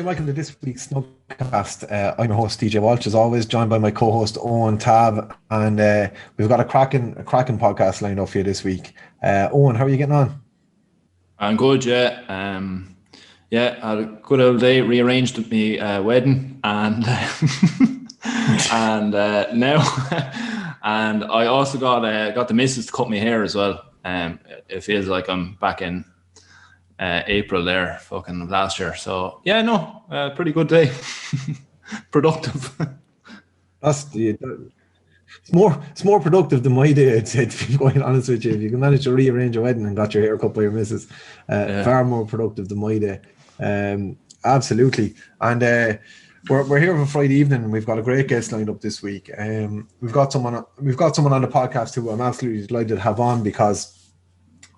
welcome to this week's Snugcast. I'm your host DJ Walsh, as always, joined by my co-host Owen Tab, and we've got a cracking podcast lined up for you this week. Owen, how are you getting on? I'm good, yeah. I had a good old day. Rearranged my wedding, and now, and I also got the missus to cut my hair as well. It feels like I'm back in April there, fucking last year. So yeah, no, pretty good day. Productive. It's more productive than my day, I'd say, to be quite honest with you. If you can manage to rearrange a wedding and got your hair cut by your missus, far more productive than my day. Absolutely. And we're here for Friday evening, and we've got a great guest lined up this week. We've got someone on the podcast who I'm absolutely delighted to have on, because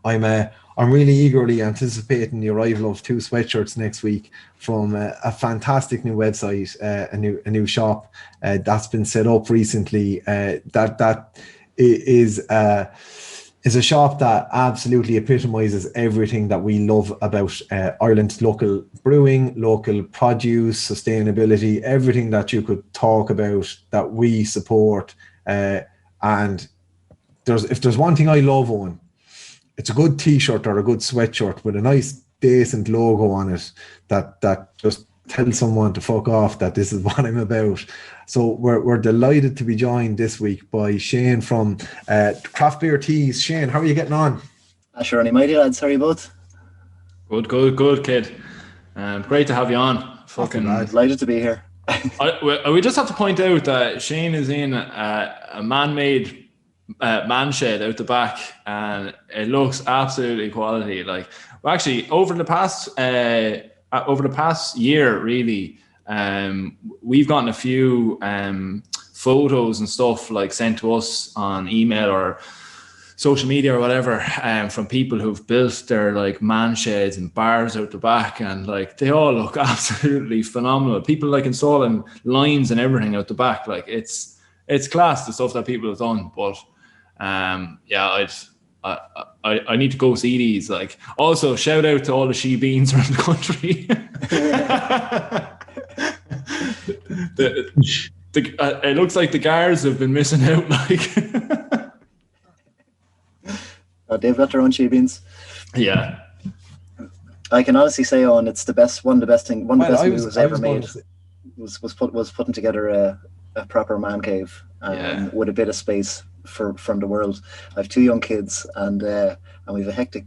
I'm really eagerly anticipating the arrival of 2 sweatshirts next week from a fantastic new website, a new shop that's been set up recently. That is a shop that absolutely epitomizes everything that we love about Ireland's local brewing, local produce, sustainability, everything that you could talk about that we support. And if there's one thing I love, Owen, it's a good t-shirt or a good sweatshirt with a nice decent logo on it that just tells someone to fuck off that this is what I'm about. So we're delighted to be joined this week by Shane from Crafty Beer Tees. Shane, how are you getting on? Sure, any mighty lads, how are you both? Good, kid. Great to have you on. Fucking delighted to be here. We just have to point out that Shane is in a man-made man shed out the back, and it looks absolutely quality. Like, well, actually, over the past year, really, we've gotten a few photos and stuff like sent to us on email or social media or whatever, from people who've built their like man sheds and bars out the back, and like they all look absolutely phenomenal. People like installing lines and everything out the back. Like it's class, the stuff that people have done. But I need to go see these. Like, also shout out to all the she beans around the country. It looks like the guards have been missing out. Like, they've got their own she beans. Yeah, I can honestly say, Owen, it's one of the best moves ever made. Was putting together a proper man cave with a bit of space from the world. I have 2 young kids, and we have a hectic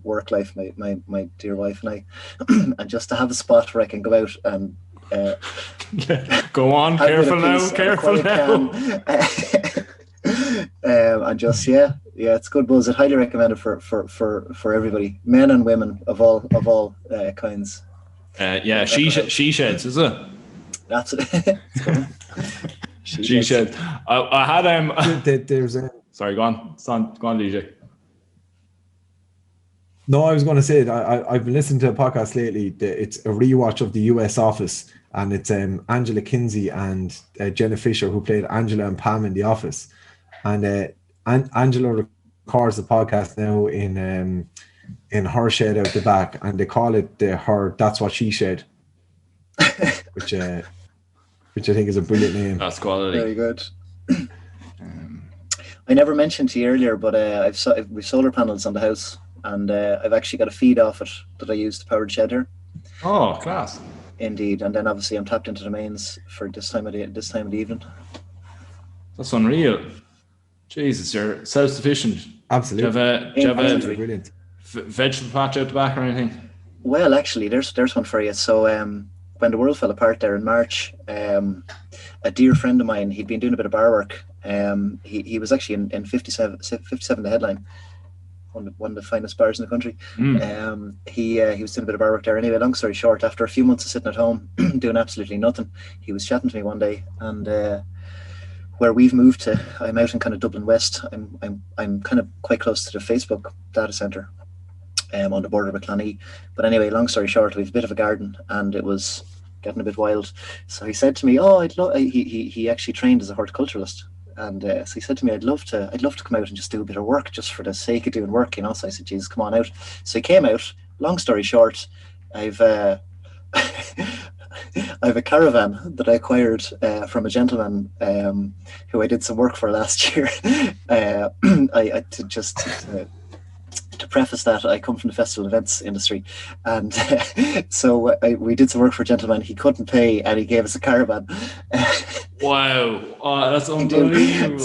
work life, my dear wife and I, and just to have a spot where I can go out and go on, careful now. And just it's good buzz. I'd highly recommend it for everybody, men and women of all kinds. She sheds, is it? That's it. She shed. I had there's a sorry, go on, DJ. No, I was going to say that I've been listening to a podcast lately. It's a rewatch of the US Office, and it's Angela Kinsey and Jenna Fisher, who played Angela and Pam in The Office. And Angela records the podcast now in her shed out the back, and they call it her That's What She Shed, which I think is a brilliant name. That's quality. Very good. I never mentioned to you earlier, but we've solar panels on the house, and I've actually got a feed off it that I use to power the shed here. Oh, class! Indeed, and then obviously I'm tapped into the mains for this time of the evening. That's unreal. Jesus, you're self-sufficient. Absolutely. Do you have a brilliant vegetable patch out the back or anything? Well, actually, there's one for you. So when the world fell apart there in March, a dear friend of mine, he'd been doing a bit of bar work. He was actually in 57 the headline, one of the finest bars in the country. He was doing a bit of bar work there. Anyway, long story short, after a few months of sitting at home doing absolutely nothing, he was chatting to me one day, and where we've moved to, I'm out in kind of Dublin West. I'm kind of quite close to the Facebook data centre, on the border of Clonee. But anyway, long story short, we have a bit of a garden, and it was getting a bit wild. So he said to me, he actually trained as a horticulturalist, and so he said to me, I'd love to come out and just do a bit of work, just for the sake of doing work, So I said, Jesus, come on out. So he came out. Long story short, I've I have a caravan that I acquired from a gentleman who I did some work for last year. To preface that, I come from the festival events industry, and so we did some work for a gentleman. He couldn't pay, and he gave us a caravan. Wow, oh, that's unbelievable.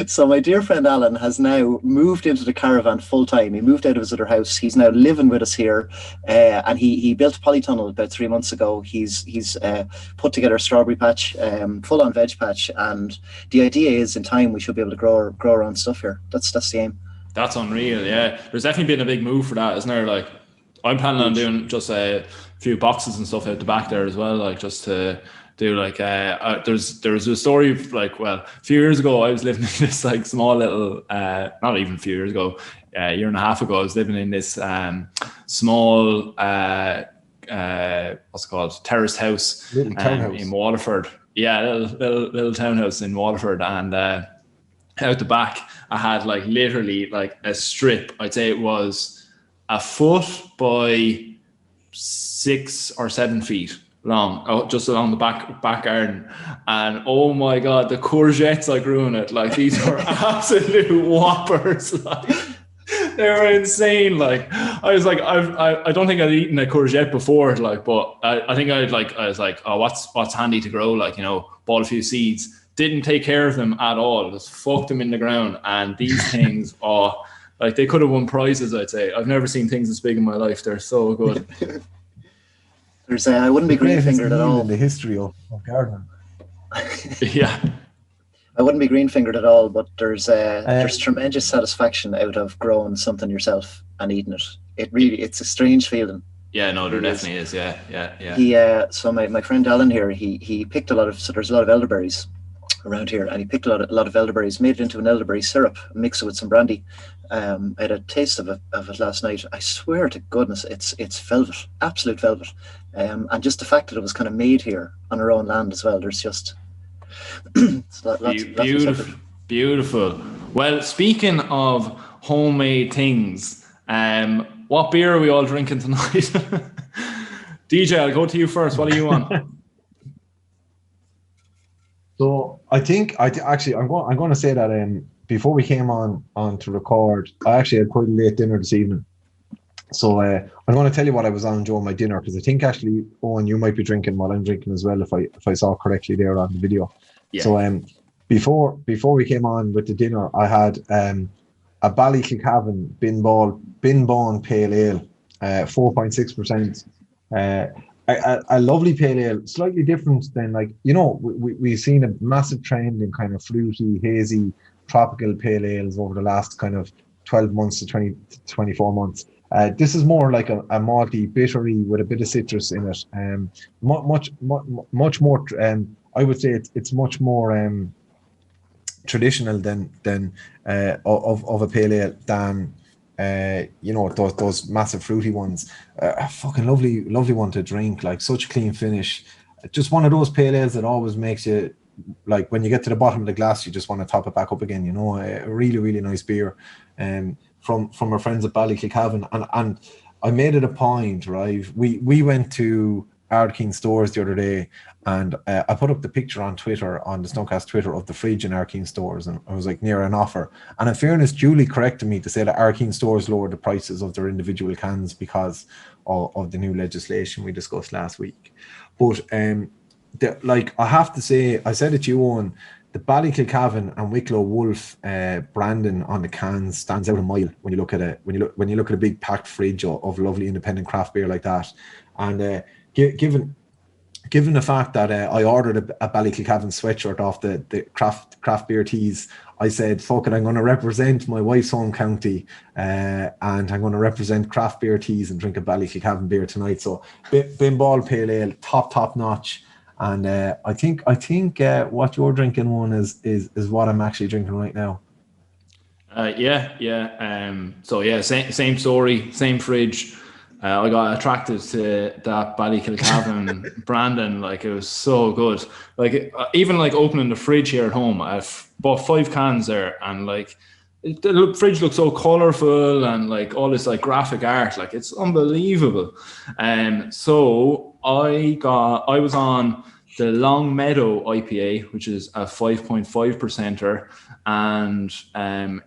So my dear friend Alan has now moved into the caravan full time. He moved out of his other house. He's now living with us here, and he built a polytunnel about 3 months ago. He's put together a strawberry patch, full on veg patch, and the idea is in time we should be able to grow our own stuff here. That's the aim. That's unreal. Yeah, there's definitely been a big move for that, isn't there? Like, I'm planning on doing just a few boxes and stuff out the back there as well, like just to do like there's a story of, like, well, a few years ago I was living in this like small little not even a few years ago, a year and a half ago, I was living in this small what's it called, terraced house in Waterford. Yeah, little townhouse in Waterford, and out the back I had like literally like a strip, I'd say it was a foot by 6 or 7 feet long, just along the back garden, and oh my god, the courgettes I grew in it, like these were absolute whoppers. Like, they were insane. Like, I was like, I don't think I'd eaten a courgette before, like, but I think I was like, oh, what's handy to grow, like, you know, bought a few seeds, didn't take care of them at all, just fucked them in the ground, and these things, oh, like, they could have won prizes, I'd say. I've never seen things this big in my life. They're so good. There's I wouldn't be green-fingered at all. In the history of gardening. Yeah. I wouldn't be green-fingered at all, but there's tremendous satisfaction out of growing something yourself and eating it. It's a strange feeling. Yeah, no, there definitely is. Yeah. So my friend Alan here, he picked so there's a lot of elderberries around here, and he picked a lot of elderberries, made it into an elderberry syrup, mixed it with some brandy. I had a taste of it last night. I swear to goodness, it's velvet, absolute velvet. And just the fact that it was kind of made here on our own land as well, there's just beautiful. Well, speaking of homemade things, what beer are we all drinking tonight? DJ, I'll go to you first. What are you on? So I'm going to say that before we came on to record, I actually had quite a late dinner this evening. So I'm going to tell you what I was on during my dinner, because I think actually, Owen, you might be drinking what I'm drinking as well, if I saw correctly there on the video. Yeah. So before we came on with the dinner, I had a Ballykilcavan Bin Bawn Pale Ale, 4.6%. A lovely pale ale, slightly different than, like, you know, we've seen a massive trend in kind of fruity, hazy, tropical pale ales over the last kind of 12 months to 24 months. This is more like a malty, bittery with a bit of citrus in it. Much more. I would say it's much more traditional than of a pale ale than you know, those massive fruity ones. A fucking lovely one to drink. Like, such a clean finish. Just one of those pale ales that always makes you, like, when you get to the bottom of the glass, you just want to top it back up again. You know, a really, really nice beer. From our friends at Ballykilcavan, and I made it a point, right? We went to Ardkeen Stores the other day, and I put up the picture on Twitter, on the Stonecast Twitter, of the fridge in Ardkeen Stores, and I was like, near an offer. And in fairness, Julie corrected me to say that Ardkeen Stores lowered the prices of their individual cans because of the new legislation we discussed last week. But like, I have to say, I said it to you, Owen, the Ballykilcavan and Wicklow Wolf branding on the cans stands out a mile when you look at it. When you look at a big packed fridge of lovely independent craft beer like that, and given the fact that I ordered a Ballykilcavan sweatshirt off the craft beer tees, I said, fuck it, I'm going to represent my wife's home county, and I'm going to represent craft beer tees and drink a Ballykilcavan beer tonight. So Bin Ball Pale Ale, top notch. And I think what you're drinking, one is what I'm actually drinking right now. So yeah, same story, same fridge. I got attracted to that Ballykilcavan branding. Like, it was so good. Like, even like opening the fridge here at home, I've bought 5 cans there, and like, the fridge looks so colorful, and like all this like graphic art, like, it's unbelievable. So I was on the Long Meadow IPA, which is a 5.5%er, and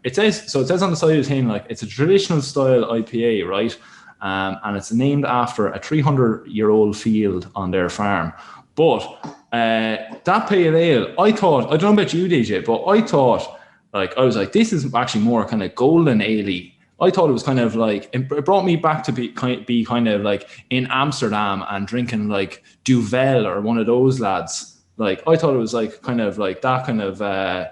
it says on the side of the thing, like, it's a traditional style IPA, right? And it's named after a 300-year-old field on their farm. But that pale ale, I don't know about you, DJ, but I was like, this is actually more kind of golden ale-y. I thought it was kind of like, it brought me back to be kind of like in Amsterdam and drinking like Duvel or one of those lads. Like, I thought it was like kind of like that kind of a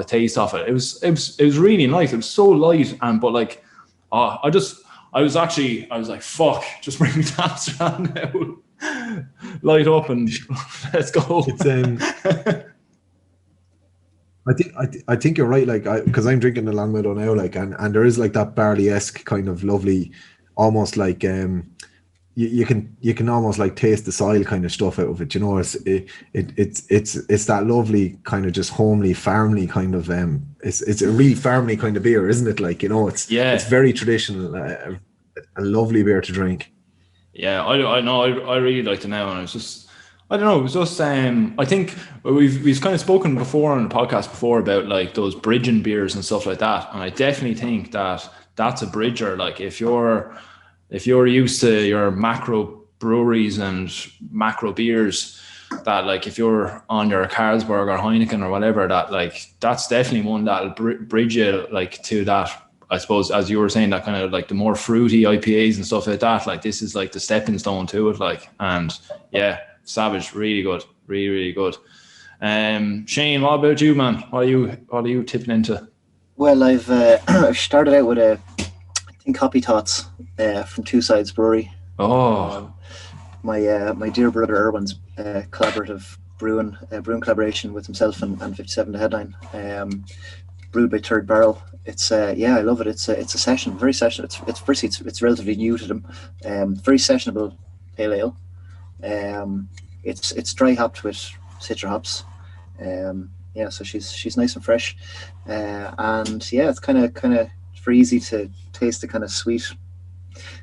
taste of it. It was really nice. It was so light, but like, I was like, fuck, just bring me to Amsterdam now. Light up and let's go. It's I think you're right, like, because I'm drinking the Long Meadow now, like, and there is like that barley-esque kind of lovely, almost like you can almost like taste the soil kind of stuff out of it. You know, it's that lovely kind of just homely, farmly kind of it's a really farmly kind of beer, isn't it? Like, you know, it's very traditional, a lovely beer to drink. Yeah, I know. I really liked it now, and it's just, I don't know. It was just I think we've kind of spoken before on the podcast before about like those bridging beers and stuff like that, and I definitely think that that's a bridger. Like, if you're used to your macro breweries and macro beers, that like if you're on your Carlsberg or Heineken or whatever, that like that's definitely one that'll bridge you like to that. I suppose, as you were saying, that kind of like the more fruity IPAs and stuff like that. Like, this is like the stepping stone to it. Like, and yeah. Savage, really good, really, really good. Shane, what about you, man? What are you tipping into? Well, I've started out with I think Hoppy Tots from Two Sides Brewery. Oh, my dear brother Erwin's collaborative brewing collaboration with himself and 57 the headline. Brewed by Third Barrel. It's I love it. It's a session, very session. It's relatively new to them. Very sessionable pale ale. It's dry hopped with citra hops. So she's nice and fresh, and yeah, it's kind of very easy to taste the kind of sweet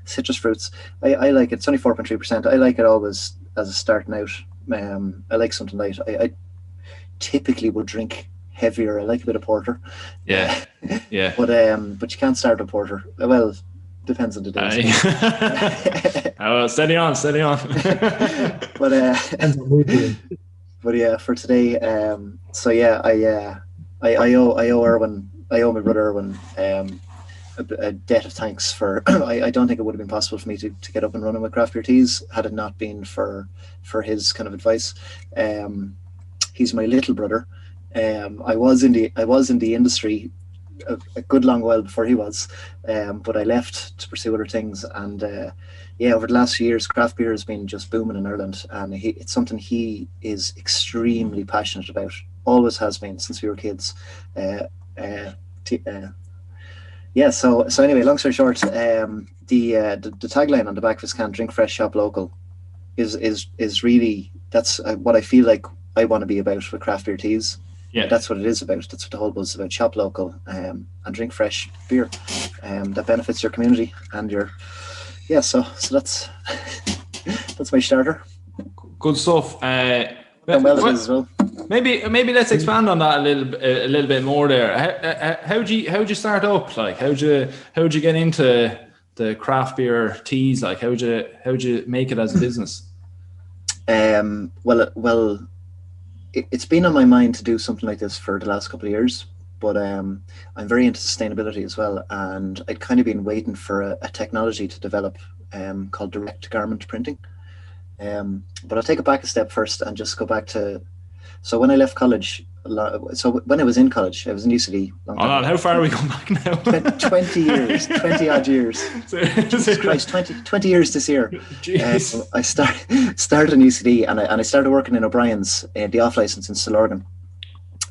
citrus fruits. I like it. It's only 4.3%. I like it always as a starting out. I like something light. I typically would drink heavier. I like a bit of porter. Yeah. But you can't start a porter. Well, depends on the day. Oh, steady on. But yeah, for today, I owe Erwin, I owe my brother Erwin a debt of thanks for. I don't think it would have been possible for me to get up and running with Crafty Beer Tees had it not been for his kind of advice. He's my little brother. I was in the industry a good long while before he was, but I left to pursue other things, and over the last few years craft beer has been just booming in Ireland, and it's something he is extremely passionate about, always has been since we were kids. So anyway, long story short, the tagline on the back of his can, "Drink fresh, shop local," is really, that's what I feel like I want to be about with Crafty Beer Tees. Yeah, that's what it is about. That's what the whole buzz is about. Shop local and drink fresh beer that benefits your community and your. Yeah, so that's that's my starter. Good stuff. Well, it is as well. Maybe let's expand on that a little bit more there. How'd you start up? Like, how'd you get into the craft beer teas? Like, how'd you make it as a business? Well. It's been on my mind to do something like this for the last couple of years, but I'm very into sustainability as well, and I'd kind of been waiting for a technology to develop called direct garment printing. But I'll take it back a step first and just go back to, so when I left college, when I was in college, I was in UCD. How far are we going back now? 20 years, 20 odd years. Jesus Christ, 20 years this year. I started in UCD, and I started working in O'Brien's, the off license in Stillorgan.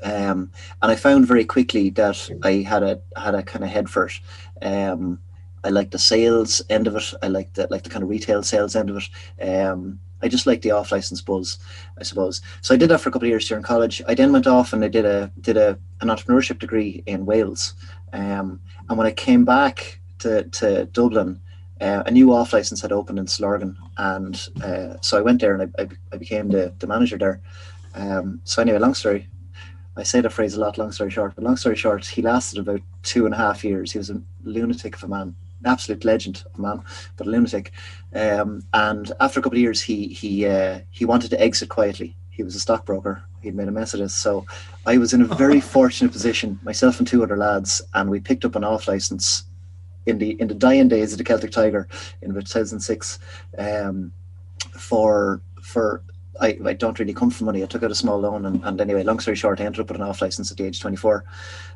And I found very quickly that I had a kind of head for it. I liked the sales end of it. I liked the kind of retail sales end of it. I just like the off-license buzz, I suppose. So I did that for a couple of years during college. I then went off and I did an entrepreneurship degree in Wales. And when I came back to Dublin, A new off license had opened in Slorgan, and so I went there and I became the manager there. So anyway, long story. I say the phrase a lot, long story short, but long story short, he lasted about 2.5 years. He was a lunatic of a man, an absolute legend of a man, but a lunatic. And after a couple of years, he wanted to exit quietly. He was a stockbroker. He'd made a mess of this. So I was in a very fortunate position, myself and 2 other lads, and we picked up an off license in the dying days of the Celtic Tiger in 2006 for I don't really come from money. I took out a small loan, and anyway, long story short, I ended up with an off license at the age of 24.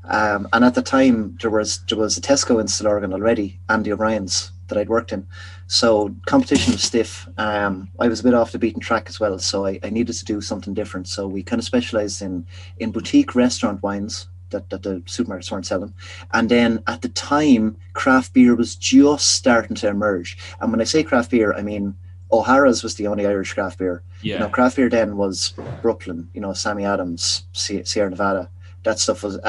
And at the time, there was a Tesco in Slorgan already, and the O'Brien's that I'd worked in. So competition was stiff. I was a bit off the beaten track as well, so I needed to do something different. So we kind of specialised in boutique restaurant wines that the supermarkets weren't selling. And then at the time, craft beer was just starting to emerge. And when I say craft beer, I mean O'Hara's was the only Irish craft beer. Yeah. You know, craft beer then was Brooklyn, you know, Sammy Adams, Sierra Nevada. That stuff was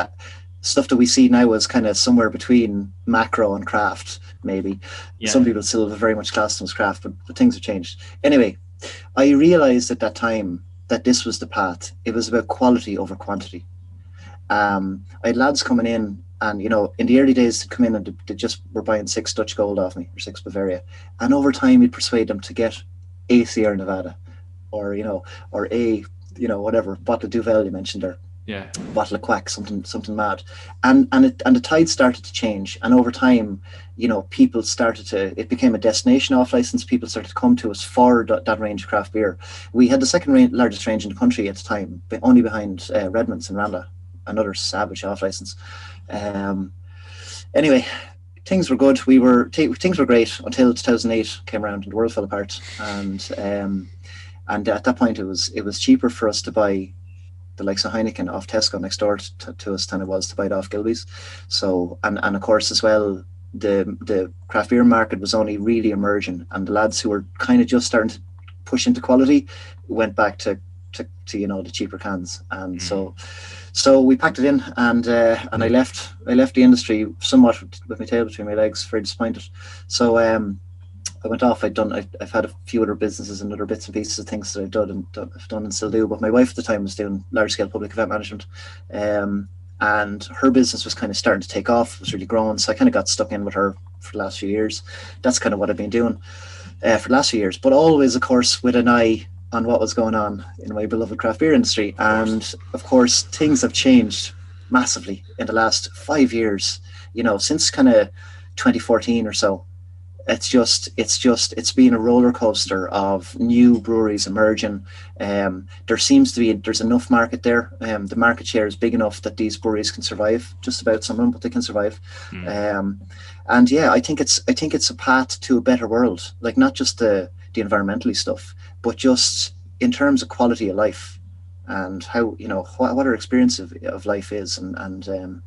stuff that we see now is kind of somewhere between macro and craft, maybe. Yeah. Some people still very much class them as craft, but things have changed. Anyway, I realized at that time that this was the path. It was about quality over quantity. I had lads coming in, and you know, in the early days, they'd come in and they just were buying 6 Dutch Gold off me, or 6 Bavaria, and over time, you'd persuade them to get a Sierra Nevada, or a whatever bottle of Duvel you mentioned there, bottle of Quack, something mad, and the tide started to change, and over time, you know, people started to. It became a destination off license. People started to come to us for that range of craft beer. We had the second largest range in the country at the time, only behind Redmond's and Randa, another savage off license. Anyway, things were good. Things were great until 2008 came around and the world fell apart. And at that point, it was cheaper for us to buy the likes of Heineken off Tesco next door to us than it was to buy it off Gilby's. So and of course as well, the craft beer market was only really emerging, and the lads who were kind of just starting to push into quality went back to you know, the cheaper cans, and so we packed it in, and I left the industry somewhat with my tail between my legs, very disappointed. So I went off. I've had a few other businesses and other bits and pieces of things that I've done and still do. But my wife at the time was doing large scale public event management, and her business was kind of starting to take off. It was really growing, so I kind of got stuck in with her for the last few years. That's kind of what I've been doing for the last few years. But always, of course, with an eye on what was going on in my beloved craft beer industry. And of course, things have changed massively in the last 5 years, you know, since kind of 2014 or so. It's been a roller coaster of new breweries emerging. There's enough market there. The market share is big enough that these breweries can survive, just about some of them, but they can survive. And yeah, I think it's a path to a better world, like not just the environmentally stuff, but just in terms of quality of life and how, you know, what our experience of life is, and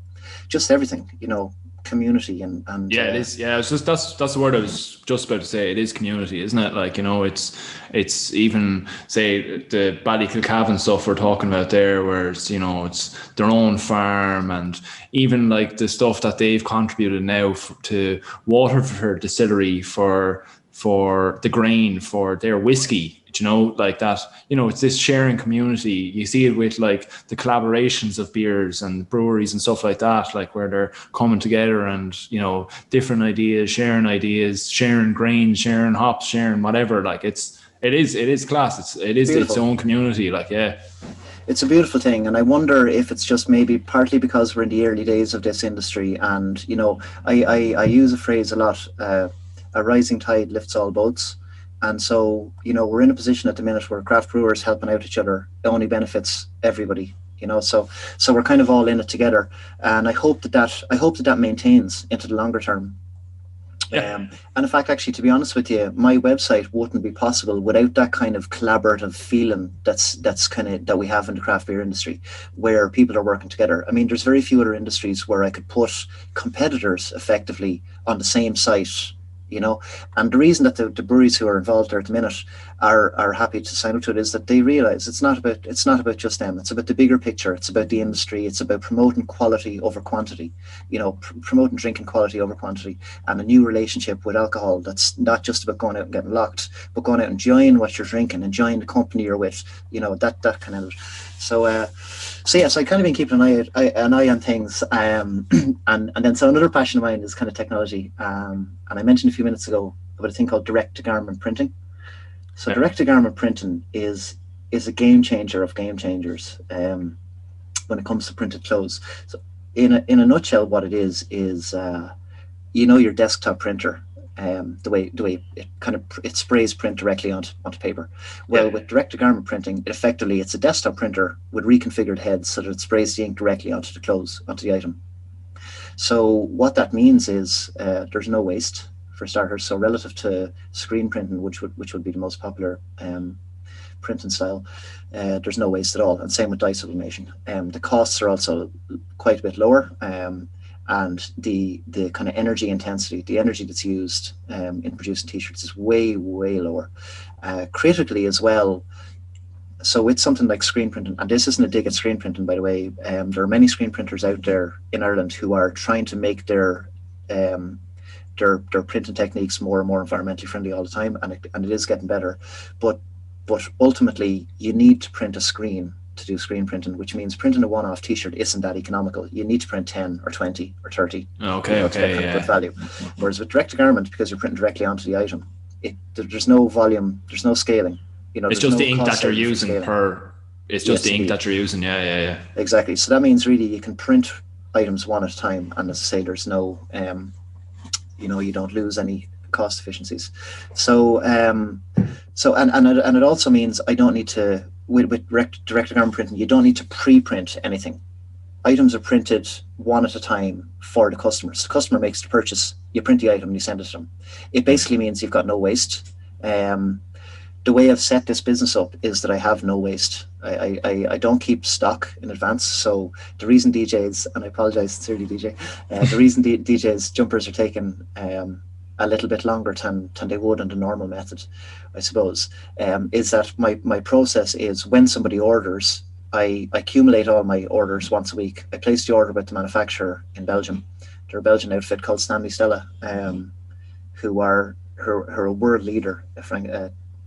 just everything, you know, community and yeah, it is. Yeah, it's just that's the word I was just about to say. It is community, isn't it? Like, you know, it's even say the Ballykilcavan stuff we're talking about there, where it's, you know, it's their own farm, and even like the stuff that they've contributed now to Waterford Distillery for the grain for their whiskey, you know, like that, you know, it's this sharing community. You see it with like the collaborations of beers and breweries and stuff like that, like where they're coming together and, you know, different ideas, sharing grain, sharing hops, sharing whatever. Like it is class. It is its own community. Like, yeah. It's a beautiful thing, and I wonder if it's just maybe partly because we're in the early days of this industry, and, you know, I use a phrase a lot, a rising tide lifts all boats. And so, you know, we're in a position at the minute where craft brewers helping out each other, it only benefits everybody, you know, so we're kind of all in it together. And I hope that maintains into the longer term. Yeah. And in fact, actually, to be honest with you, my website wouldn't be possible without that kind of collaborative feeling that's kind of that we have in the craft beer industry, where people are working together. I mean, there's very few other industries where I could put competitors effectively on the same site you know. And the reason that the breweries who are involved there at the minute are happy to sign up to it is that they realize it's not about just them. It's about the bigger picture. It's about the industry. It's about promoting quality over quantity, you know, promoting drinking quality over quantity, and a new relationship with alcohol that's not just about going out and getting locked, but going out and enjoying what you're drinking, enjoying the company you're with, you know, that kind of. So yes, I kind of been keeping an eye on things, and then so another passion of mine is kind of technology, and I mentioned a few minutes ago about a thing called direct to garment printing. So direct to garment printing is a game changer of game changers when it comes to printed clothes. So in a nutshell, what it is you know, your desktop printer. The way it sprays print directly onto paper. Well, with direct to garment printing, it's a desktop printer with reconfigured heads so that it sprays the ink directly onto the clothes, onto the item. So what that means is there's no waste, for starters. So relative to screen printing, which would be the most popular printing style, there's no waste at all. And same with dye sublimation. The costs are also quite a bit lower. And the kind of energy intensity, the energy that's used in producing t-shirts is way, way lower. Critically as well, so with something like screen printing, and this isn't a dig at screen printing, by the way, there are many screen printers out there in Ireland who are trying to make their printing techniques more and more environmentally friendly all the time, and it is getting better. But ultimately, you need to print a screen to do screen printing, which means printing a one-off t-shirt isn't that economical. You need to print 10 or 20 or 30 to get good value. Whereas with direct to garment, because you're printing directly onto the item, there's no volume, there's no scaling. You know, it's just the ink that you're using the ink that you're using. Yeah. Exactly. So that means really you can print items one at a time, and as I say, there's no you know, you don't lose any cost efficiencies. So and it also means I don't need to, with direct to garment printing, you don't need to pre-print anything. Items are printed one at a time for the customers. The customer makes the purchase, you print the item, and you send it to them. It basically means you've got no waste. The way I've set this business up is that I have no waste. I don't keep stock in advance. So the reason DJs, and I apologize sincerely, DJ, the reason DJs jumpers are taking a little bit longer than they would in the normal method, I suppose, is that my process is when somebody orders, I accumulate all my orders once a week. I place the order with the manufacturer in Belgium. They're a Belgian outfit called Stanley Stella, who are a world leader.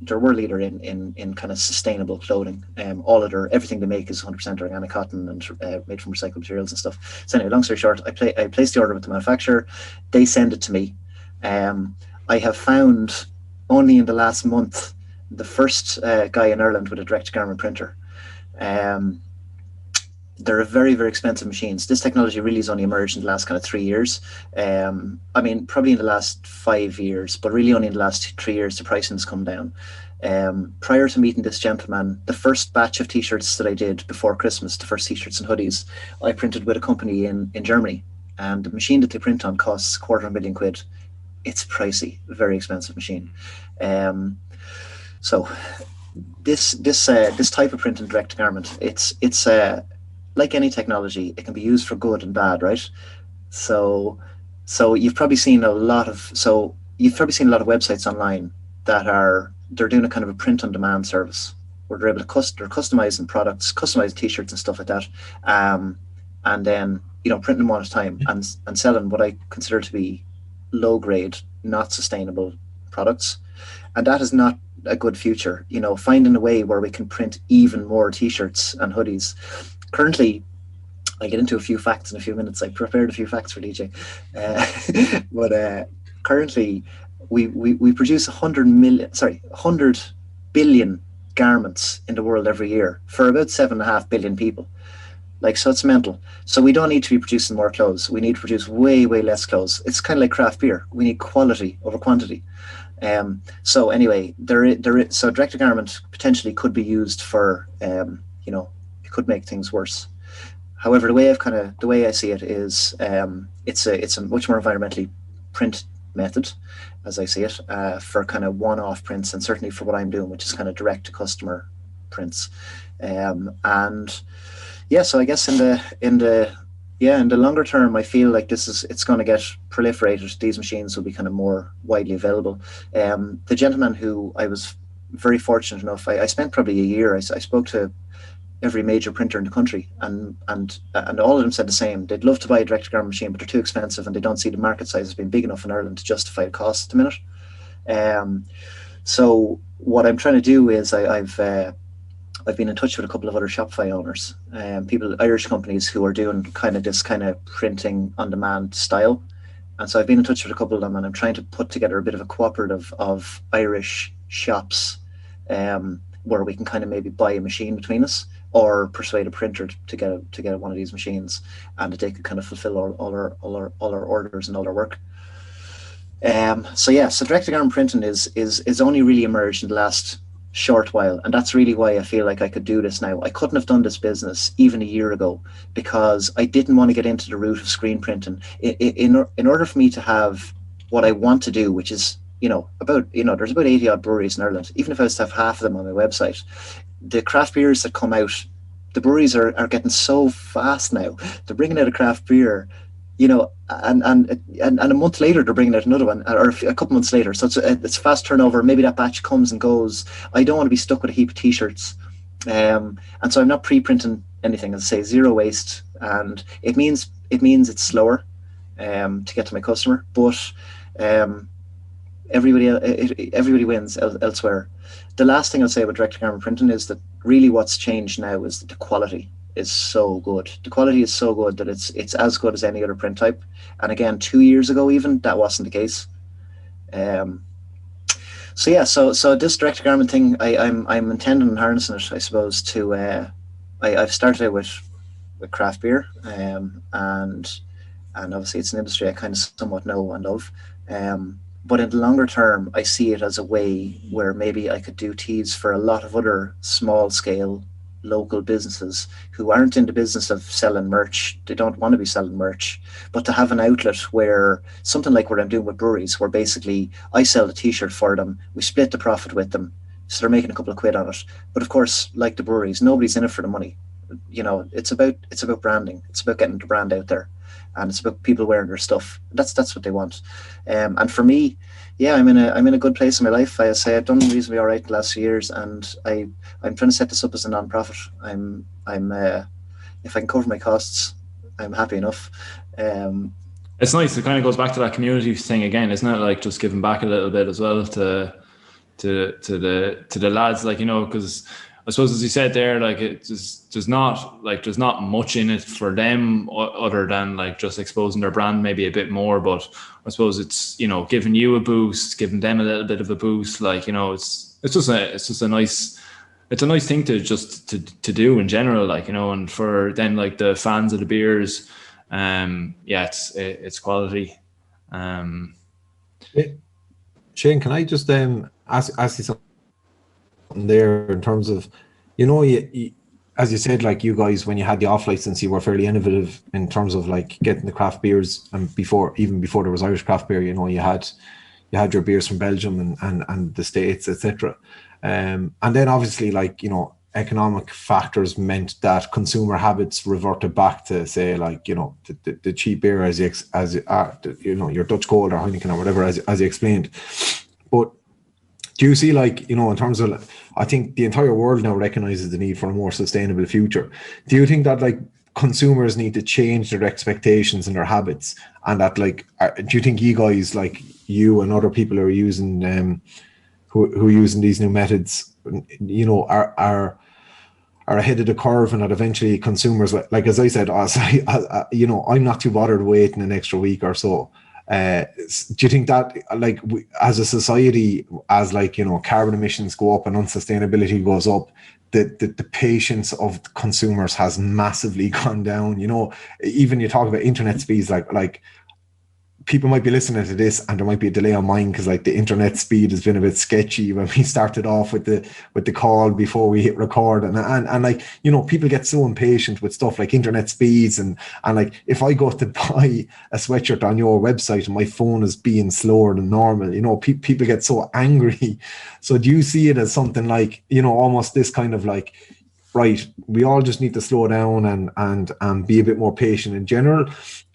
They're a world leader in kind of sustainable clothing. Everything they make is 100% organic cotton and made from recycled materials and stuff. So anyway, long story short, I place the order with the manufacturer. They send it to me. I have found only in the last month the first guy in Ireland with a direct garment printer. They're very, very expensive machines. This technology really has only emerged in the last kind of 3 years. I mean, probably in the last 5 years, but really only in the last 3 years, the pricing has come down. Prior to meeting this gentleman, the first batch of t-shirts that I did before Christmas, the first t-shirts and hoodies, I printed with a company in Germany. And the machine that they print on costs £250,000. It's pricey, very expensive machine. So this type of printing direct to garment, it's like any technology, it can be used for good and bad, right? So you've probably seen a lot of websites online they're doing a kind of a print on demand service where they're able to they're customizing products, customizing t-shirts and stuff like that, and then, you know, printing them one at a time and selling what I consider to be low grade, not sustainable products. And that is not a good future. You know, finding a way where we can print even more t-shirts and hoodies. Currently, I'll get into a few facts in a few minutes. I prepared a few facts for DJ. But currently, we produce 100 billion garments in the world every year for about 7.5 billion people. Like, so it's mental. So we don't need to be producing more clothes. We need to produce way, way less clothes. It's kind of like craft beer. We need quality over quantity. So anyway, so direct to garment potentially could be used for, you know, it could make things worse. However, the way I see it is, it's a much more environmentally print method, as I see it, for kind of one-off prints, and certainly for what I'm doing, which is kind of direct to customer prints. And yeah, so I guess in the Yeah, in the longer term, I feel like it's going to get proliferated. These machines will be kind of more widely available. The gentleman who I was very fortunate enough, I spent probably a year. I spoke to every major printer in the country, and all of them said the same. They'd love to buy a direct garment machine, but they're too expensive, and they don't see the market size as being big enough in Ireland to justify the cost at the minute. So what I'm trying to do is I've been in touch with a couple of other Shopify owners, people, Irish companies who are doing kind of this kind of printing on demand style. And so I've been in touch with a couple of them, and I'm trying to put together a bit of a cooperative of Irish shops, where we can kind of maybe buy a machine between us, or persuade a printer to get one of these machines, and that they could kind of fulfill all our orders and all our work. So direct to garment printing is only really emerged in the last short while, and that's really why I feel like I could do this now. I couldn't have done this business even a year ago because I didn't want to get into the route of screen printing. In order for me to have what I want to do, which is there's about 80 odd breweries in Ireland. Even if I was to have half of them on my website, the craft beers that come out, the breweries are getting so fast now. They're bringing out a craft beer, and a month later they're bringing out another one, or a couple months later. So it's fast turnover. Maybe that batch comes and goes. I don't want to be stuck with a heap of t-shirts, and so I'm not pre-printing anything. As I say, zero waste, and it means it's slower to get to my customer, but everybody wins elsewhere. The last thing I'll say about direct to garment printing is that really what's changed now is that the quality is so good. The quality is so good that it's as good as any other print type. And again, 2 years ago even, that wasn't the case. So this direct to garment thing, I'm intending on harnessing it, I suppose, to I've started out with craft beer, and obviously it's an industry I kind of somewhat know and love. But in the longer term, I see it as a way where maybe I could do teas for a lot of other small scale local businesses who aren't in the business of selling merch. They don't want to be selling merch, but to have an outlet where something like what I'm doing with breweries, where basically I sell the t-shirt for them, we split the profit with them, so they're making a couple of quid on it. But of course, like the breweries, nobody's in it for the money. It's about branding. It's about getting the brand out there, and it's about people wearing their stuff. That's what they want. And for me, I'm in a good place in my life. I say I've done reasonably all right the last few years, and I'm trying to set this up as a non-profit. I'm if I can cover my costs, I'm happy enough. It's nice. It kind of goes back to that community thing again, isn't it? Like just giving back a little bit as well to the lads, because I suppose, as you said there, there's not much in it for them other than just exposing their brand maybe a bit more. But I suppose it's giving you a boost, giving them a little bit of a boost. It's just a nice thing to do in general. And for then the fans of the beers, it's quality. Shane, can I just ask you something there in terms of, you, as you said, you guys, when you had the off license, you were fairly innovative in terms of getting the craft beers, and even before there was Irish craft beer, you had your beers from Belgium and the States, etc. And then obviously economic factors meant that consumer habits reverted back to say the cheap beer as your Dutch Gold or Heineken or whatever as you explained. But do you see in terms of, I think the entire world now recognizes the need for a more sustainable future. Do you think that consumers need to change their expectations and their habits, and that do you think you guys, you and other people who are using who are using these new methods, are ahead of the curve, and that eventually consumers, as I said, I'm not too bothered waiting an extra week or so. Do you think that as a society, as carbon emissions go up and unsustainability goes up, the patience of consumers has massively gone down? Even you talk about internet speeds, people might be listening to this and there might be a delay on mine because the internet speed has been a bit sketchy when we started off with the call before we hit record, and people get so impatient with stuff like internet speeds, and if I go to buy a sweatshirt on your website and my phone is being slower than normal, people get so angry. So do you see it as something almost this kind of right, we all just need to slow down and be a bit more patient in general,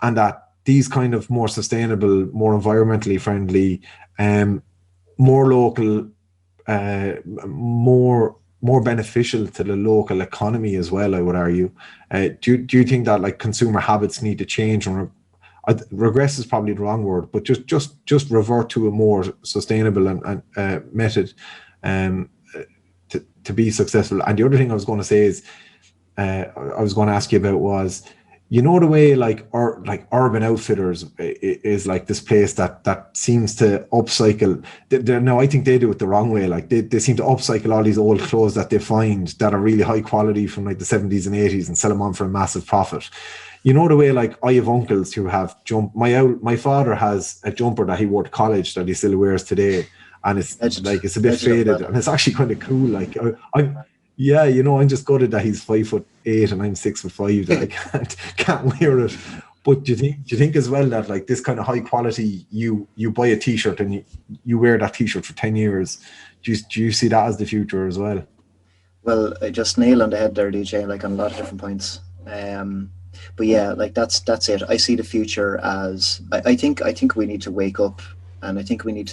and that these kind of more sustainable, more environmentally friendly, more local, more beneficial to the local economy as well, I would argue. Do you think that like consumer habits need to change, or regress is probably the wrong word, but just revert to a more sustainable and method to be successful? And the other thing I was going to say is, I was going to ask you about was, you know, the way like Urban Outfitters is like this place that seems to upcycle. Now I think they do it the wrong way. Like they seem to upcycle all these old clothes that they find that are really high quality from like the 70s and 80s and sell them on for a massive profit. You know, the way like I have uncles who have my father has a jumper that he wore to college that he still wears today, and it's a bit faded, and it's actually kind of cool. Like yeah, you know, I'm just gutted that he's 5'8" and I'm 6'5", that I can't wear it. But do you think as well that like this kind of high quality, you buy a t-shirt and you wear that t-shirt for 10 years? Do you see that as the future as well? Well, I just nail on the head there, DJ, like on a lot of different points. But yeah, like that's it. I see the future as I think we need to wake up, and I think we need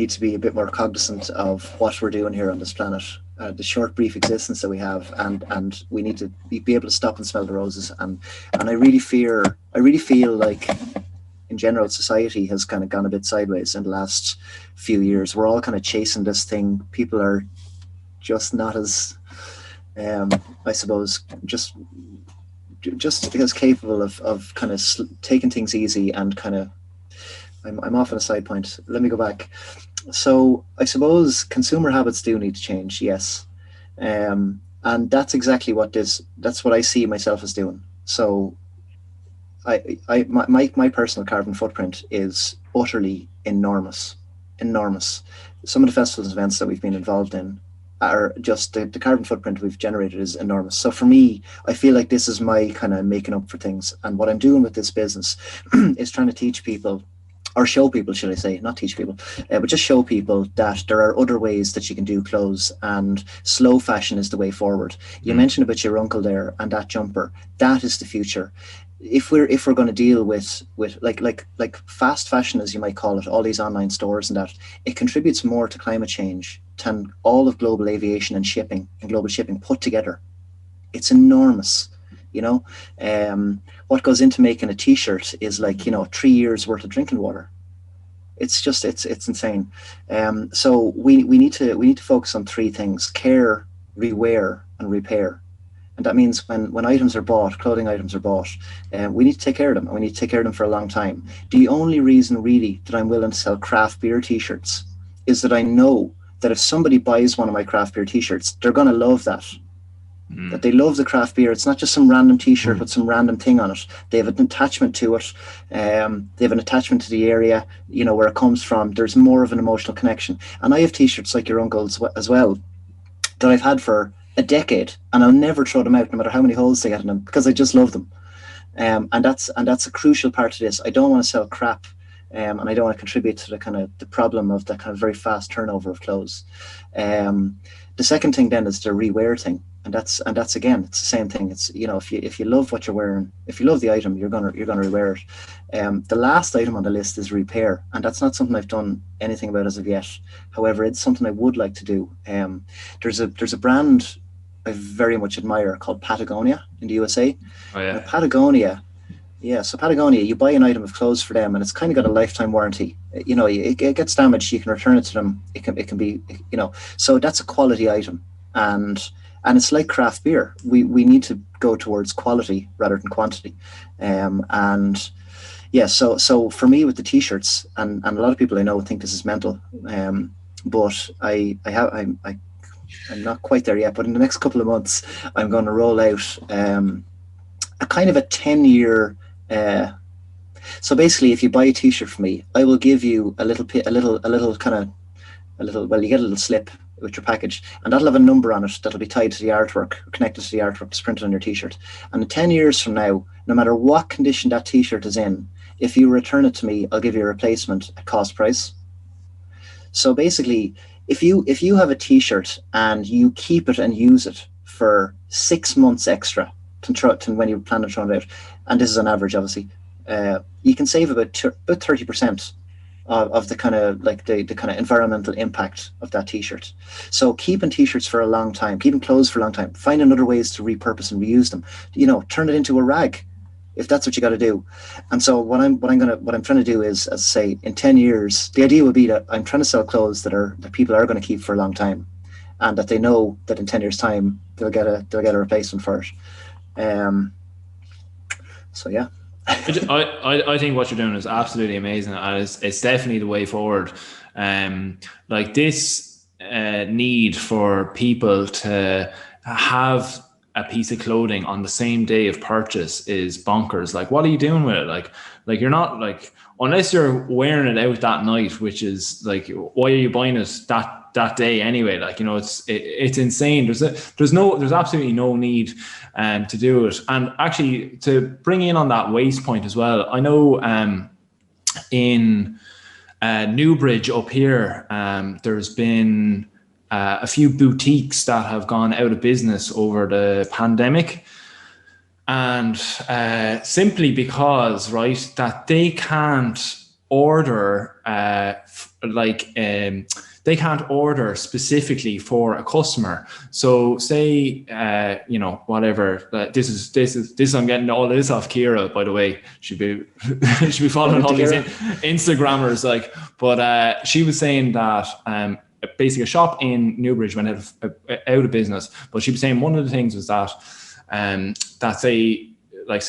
to be a bit more cognizant of what we're doing here on this planet, the short, brief existence that we have, and we need to be able to stop and smell the roses. And I really feel like, in general, society has kind of gone a bit sideways in the last few years. We're all kind of chasing this thing. People are just not as, I suppose, just as capable of kind of taking things easy and kind of. I'm off on a side point. Let me go back. So I suppose consumer habits do need to change, yes. And that's exactly that's what I see myself as doing. So my personal carbon footprint is utterly enormous. Some of the festivals and events that we've been involved in are just, the carbon footprint we've generated is enormous. So for me, I feel like this is my kind of making up for things. And what I'm doing with this business is trying to teach people, or show people, should I say, not teach people, but just show people that there are other ways that you can do clothes, and slow fashion is the way forward. You mentioned about your uncle there and that jumper. That is the future. If we're going to deal with like fast fashion, as you might call it, all these online stores and that, it contributes more to climate change than all of global aviation and shipping and global shipping put together. It's enormous. You know, what goes into making a t-shirt is like, you know, 3 years worth of drinking water. It's just, it's insane. So we need to focus on three things: care, rewear, and repair. And that means when items are bought, clothing items are bought, we need to take care of them, and we need to take care of them for a long time. The only reason really that I'm willing to sell craft beer t-shirts is that I know that if somebody buys one of my craft beer t-shirts, they're going to love that. That they love the craft beer. It's not just some random t-shirt with some random thing on it. They have an attachment to it. They have an attachment to the area, you know, where it comes from. There's more of an emotional connection. And I have t-shirts like your uncle's as well that I've had for a decade, and I'll never throw them out no matter how many holes they get in them, because I just love them. And that's a crucial part of this. I don't want to sell crap, and I don't want to contribute to the problem of the kind of very fast turnover of clothes. The second thing then is the rewear thing. And that's again, it's the same thing. It's, you know, if you love what you're wearing, if you love the item, you're gonna rewear it. The last item on the list is repair, and that's not something I've done anything about as of yet. However, it's something I would like to do. There's a brand I very much admire called Patagonia in the USA. Oh yeah. Patagonia. Yeah, so Patagonia, you buy an item of clothes for them, and it's kind of got a lifetime warranty. You know, it gets damaged, you can return it to them. It can be, you know, so that's a quality item, and it's like craft beer. We need to go towards quality rather than quantity, and yeah. So for me with the t-shirts, and a lot of people I know think this is mental, but I'm not quite there yet. But in the next couple of months, I'm going to roll out a kind of a 10-year. So basically, if you buy a t-shirt from me, I will give you you get a little slip with your package, and that'll have a number on it that'll be tied to the artwork, connected to the artwork that's printed on your t-shirt. And in 10 years from now, no matter what condition that t-shirt is in, if you return it to me, I'll give you a replacement at cost price. So basically, if you have a t-shirt and you keep it and use it for 6 months extra to when you plan on throwing it out, and this is on average, obviously, you can save about 30% of the kind of like the kind of environmental impact of that t-shirt. So keeping t-shirts for a long time, keeping clothes for a long time, finding other ways to repurpose and reuse them. Turn it into a rag, if that's what you got to do. And so what I'm trying to do is, as I say, in 10 years, the idea would be that I'm trying to sell clothes that people are going to keep for a long time, and that they know that in 10 years time they'll get a replacement for it. So yeah. I think what you're doing is absolutely amazing, and it's definitely the way forward. Like this need for people to have a piece of clothing on the same day of purchase is bonkers. Like, what are you doing with it? Like you're not, like, unless you're wearing it out that night, which is like, why are you buying it that day anyway? Like, it's insane. There's absolutely no need to do it. And actually, to bring in on that waste point as well, I know in Newbridge up here, there's been a few boutiques that have gone out of business over the pandemic, and simply because, right, that they can't order they can't order specifically for a customer. So say, whatever, this is, I'm getting all this off Kira, by the way. She'd be following all these Instagrammers, like, but she was saying that basically a shop in Newbridge went out of business, but she was saying one of the things was that say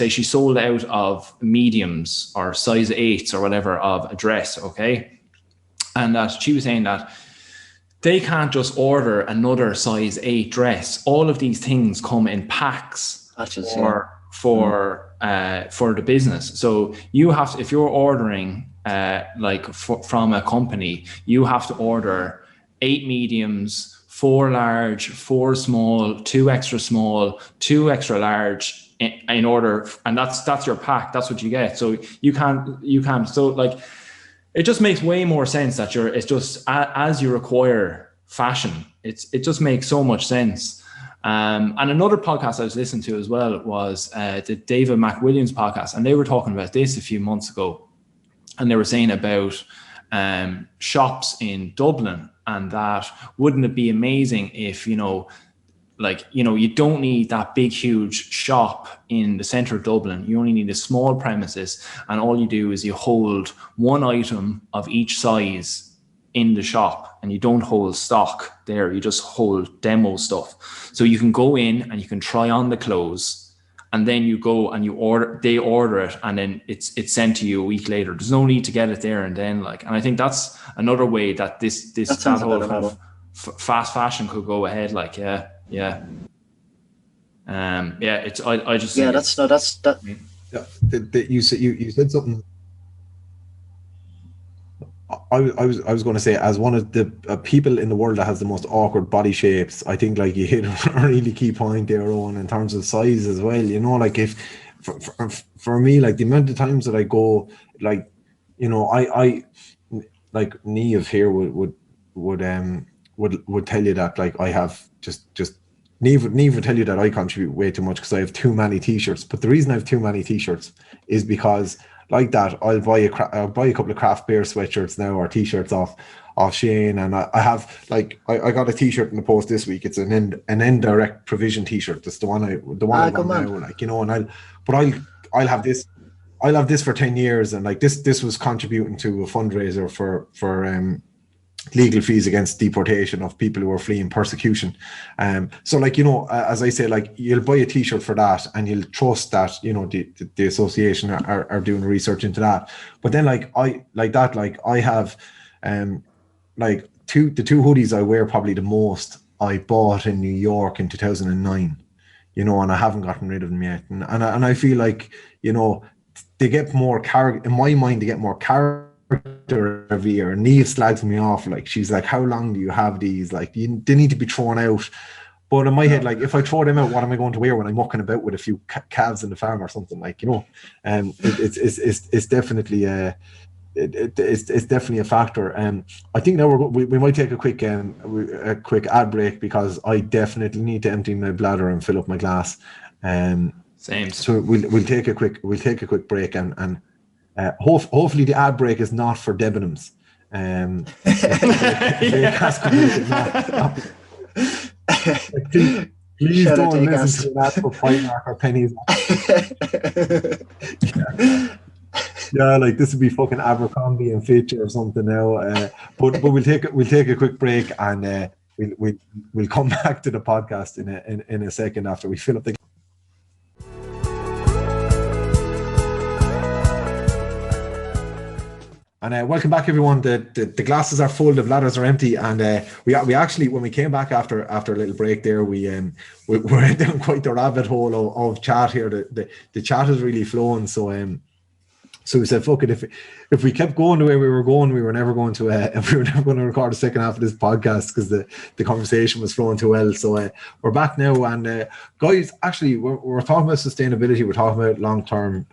she sold out of mediums or size 8s or whatever of a dress, okay? And that she was saying that they can't just order another size 8 dress. All of these things come in packs for the business. So you have to, if you're ordering from a company, you have to order 8 mediums, 4 large, 4 small, 2 extra small, 2 extra large in order, and that's your pack. That's what you get. So you can't. So like, it just makes way more sense that it's just as you require fashion. It just makes so much sense. And another podcast I was listening to as well was the David McWilliams podcast, and they were talking about this a few months ago, and they were saying about shops in Dublin, and that wouldn't it be amazing if you don't need that big huge shop in the center of Dublin. You only need a small premises, and all you do is you hold one item of each size in the shop, and you don't hold stock there. You just hold demo stuff. So you can go in and you can try on the clothes, and then you go and they order it, and then it's sent to you a week later. There's no need to get it there and then, and I think that's another way that that whole kind of fast fashion could go ahead. Yeah. It's I just yeah. That's that. Yeah, you said something. I was going to say, as one of the people in the world that has the most awkward body shapes, I think like you hit a really key point there, Owen, in terms of size as well. Like if for me, like the amount of times that I go, like, I like Niamh here would tell you that, like, I have just Niamh would tell you that I contribute way too much because I have too many t-shirts. But the reason I have too many t-shirts is because, like that, I'll buy a couple of Craft Beer sweatshirts now, or t-shirts off Shane, and I have, like, I got a t-shirt in the post this week. It's an indirect provision t-shirt. That's the one I want now, like, and I'll have this for 10 years, and like this was contributing to a fundraiser for legal fees against deportation of people who are fleeing persecution. So, like, as I say, like, you'll buy a t-shirt for that, and you'll trust that the association are doing research into that. But then, like, I have like the two hoodies I wear probably the most, I bought in New York in 2009, and I haven't gotten rid of them yet, and I feel like they get more character in my mind. They get more character every year. And Niamh slags me off, like, she's like, how long do you have these? Like, they need to be thrown out. But in my head, like, if I throw them out, what am I going to wear when I'm mucking about with a few calves in the farm or something? Like, it's definitely it's definitely a factor. I think now we might take a quick ad break, because I definitely need to empty my bladder and fill up my glass. Same. So we'll take a quick break, and hopefully the ad break is not for Debenhams. Please don't listen to that for Primark or pennies. Yeah, like this would be fucking Abercrombie and Fitch or something now. But we'll take a quick break, and we'll come back to the podcast in a second after we fill up the. And welcome back, everyone. The glasses are full, the bladders are empty, and we actually, when we came back after a little break there, we're down quite the rabbit hole of chat here. The chat is really flowing, so we said, fuck it, if we kept going the way we were going, we were never going to record a second half of this podcast, because the conversation was flowing too well. So we're back now, and guys, actually we're talking about sustainability, we're talking about long-term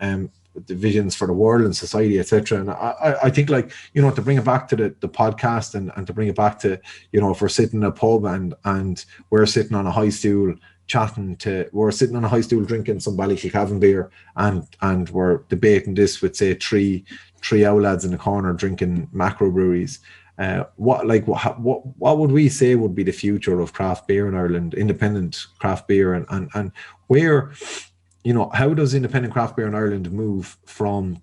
the visions for the world and society, etc. And I think, like, you know, to bring it back to the podcast, and to bring it back to, you know, if we're sitting in a pub and we're sitting on a high stool drinking some Ballykilcavan beer, and we're debating this with, say, three owl lads in the corner drinking macro breweries. What would we say would be the future of craft beer in Ireland, independent craft beer, and where, you know, how does independent craft beer in Ireland move from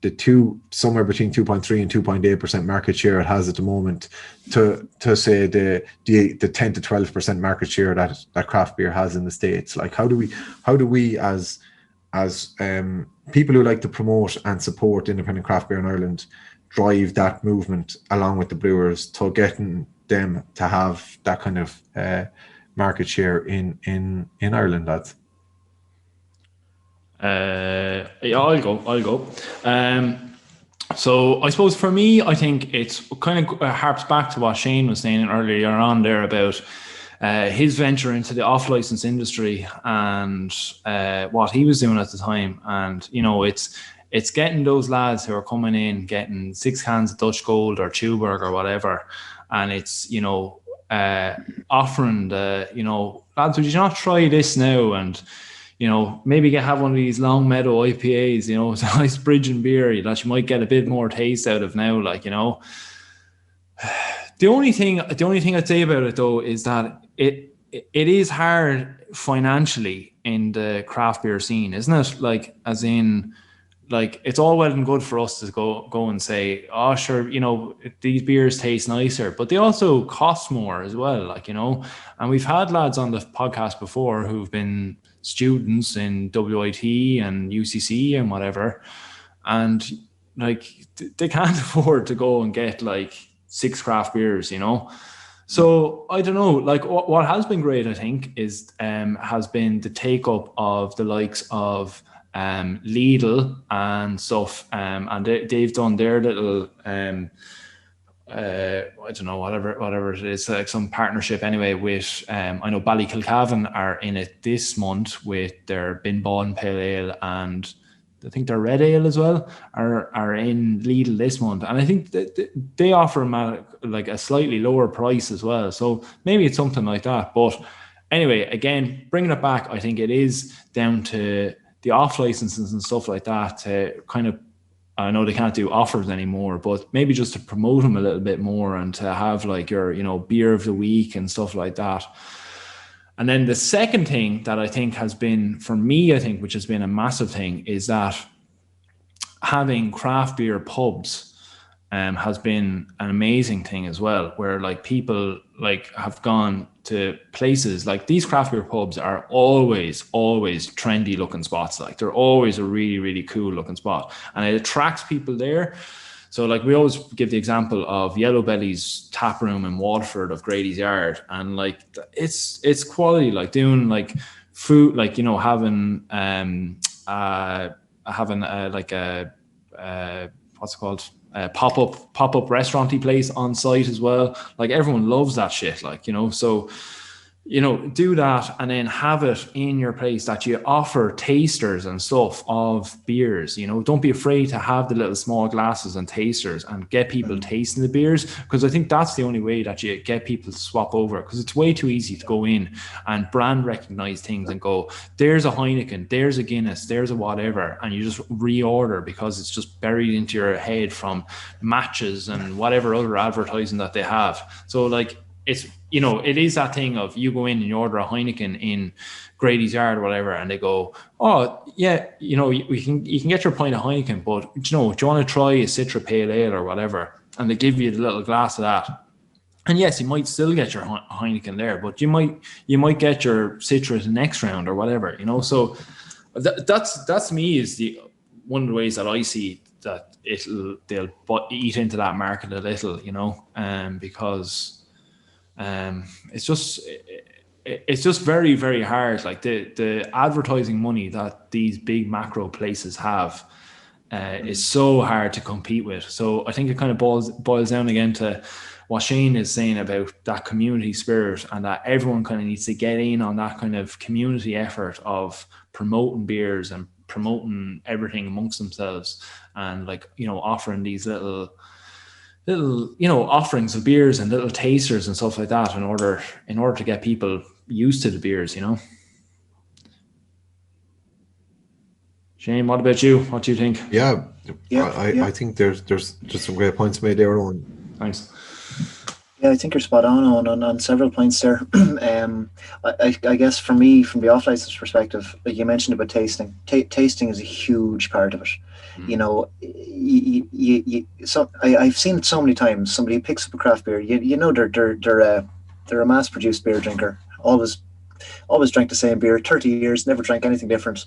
somewhere between 2.3 and 2.8% market share it has at the moment to say the 10 to 12% market share that craft beer has in the States? Like, how do we as people who like to promote and support independent craft beer in Ireland drive that movement along with the brewers to getting them to have that kind of market share in Ireland, lads? Yeah, I'll go. So I suppose for me, I think it's kind of harps back to what Shane was saying earlier on there about his venture into the off-license industry and what he was doing at the time. And, you know, it's getting those lads who are coming in, getting 6 cans of Dutch Gold or Tuborg or whatever, and it's, you know, offering you know, lads, would you not try this now? And, you know, maybe have one of these Long Meadow IPAs, you know, it's a nice bridging beer that you might get a bit more taste out of now, like, you know. The only thing I'd say about it, though, is that it is hard financially in the craft beer scene, isn't it? Like, as in, like, it's all well and good for us to go and say, oh, sure, you know, these beers taste nicer, but they also cost more as well, like, you know. And we've had lads on the podcast before who've been students in WIT and UCC and whatever, and like they can't afford to go and get like 6 craft beers, you know. So I don't know, like what has been great, I think, is has been the take up of the likes of Lidl and stuff, and they've done their little I don't know, whatever it is, like some partnership anyway with I know Ballykilcavan are in it this month with their Bin Bawn Pale Ale, and I think their Red Ale as well are in Lidl this month, and I think that they offer them at like a slightly lower price as well, so maybe it's something like that. But anyway, again, bringing it back, I think it is down to the off licenses and stuff like that to kind of, I know they can't do offers anymore, but maybe just to promote them a little bit more and to have like your, you know, beer of the week and stuff like that. And then the second thing that I think has been, for me, I think, which has been a massive thing, is that having craft beer pubs has been an amazing thing as well, where like people like have gone to places like these craft beer pubs are always trendy looking spots. Like they're always a really, really cool looking spot, and it attracts people there. So like we always give the example of Yellow Belly's tap room in Waterford of Grady's Yard, and like it's quality, like doing like food, like, you know, having like a what's it called, pop-up restauranty place on site as well. Like everyone loves that shit, like, you know. So do that and then have it in your place that you offer tasters and stuff of beers. Don't be afraid to have the little small glasses and tasters and get people tasting the beers, because I think that's the only way that you get people to swap over, because it's way too easy to go in and brand recognize things and go, there's a Heineken, there's a Guinness, there's a whatever, and you just reorder because it's just buried into your head from matches and whatever other advertising that they have. So like, it's, it is that thing of you go in and you order a Heineken in Grady's Yard or whatever, and they go, oh yeah, you can get your pint of Heineken, but do you want to try a Citra Pale Ale or whatever? And they give you the little glass of that. And yes, you might still get your Heineken there, but you might get your Citra the next round or whatever, So that's me is one of the ways that I see that they'll eat into that market a little, because it's just very, very hard. Like the advertising money that these big macro places have is so hard to compete with. So I think it kind of boils down again to what Shane is saying about that community spirit, and that everyone kind of needs to get in on that kind of community effort of promoting beers and promoting everything amongst themselves, and offering these little offerings of beers and little tasters and stuff like that in order to get people used to the beers. Shane, what about you? What do you think? I think there's just some great points made there, Owen. Thanks. Yeah, I think you're spot on several points there. I guess for me, from the off-license perspective, like you mentioned about tasting. Tasting is a huge part of it. I've seen it so many times. Somebody picks up a craft beer. They're a mass-produced beer drinker. Always drank the same beer. 30 years, never drank anything different.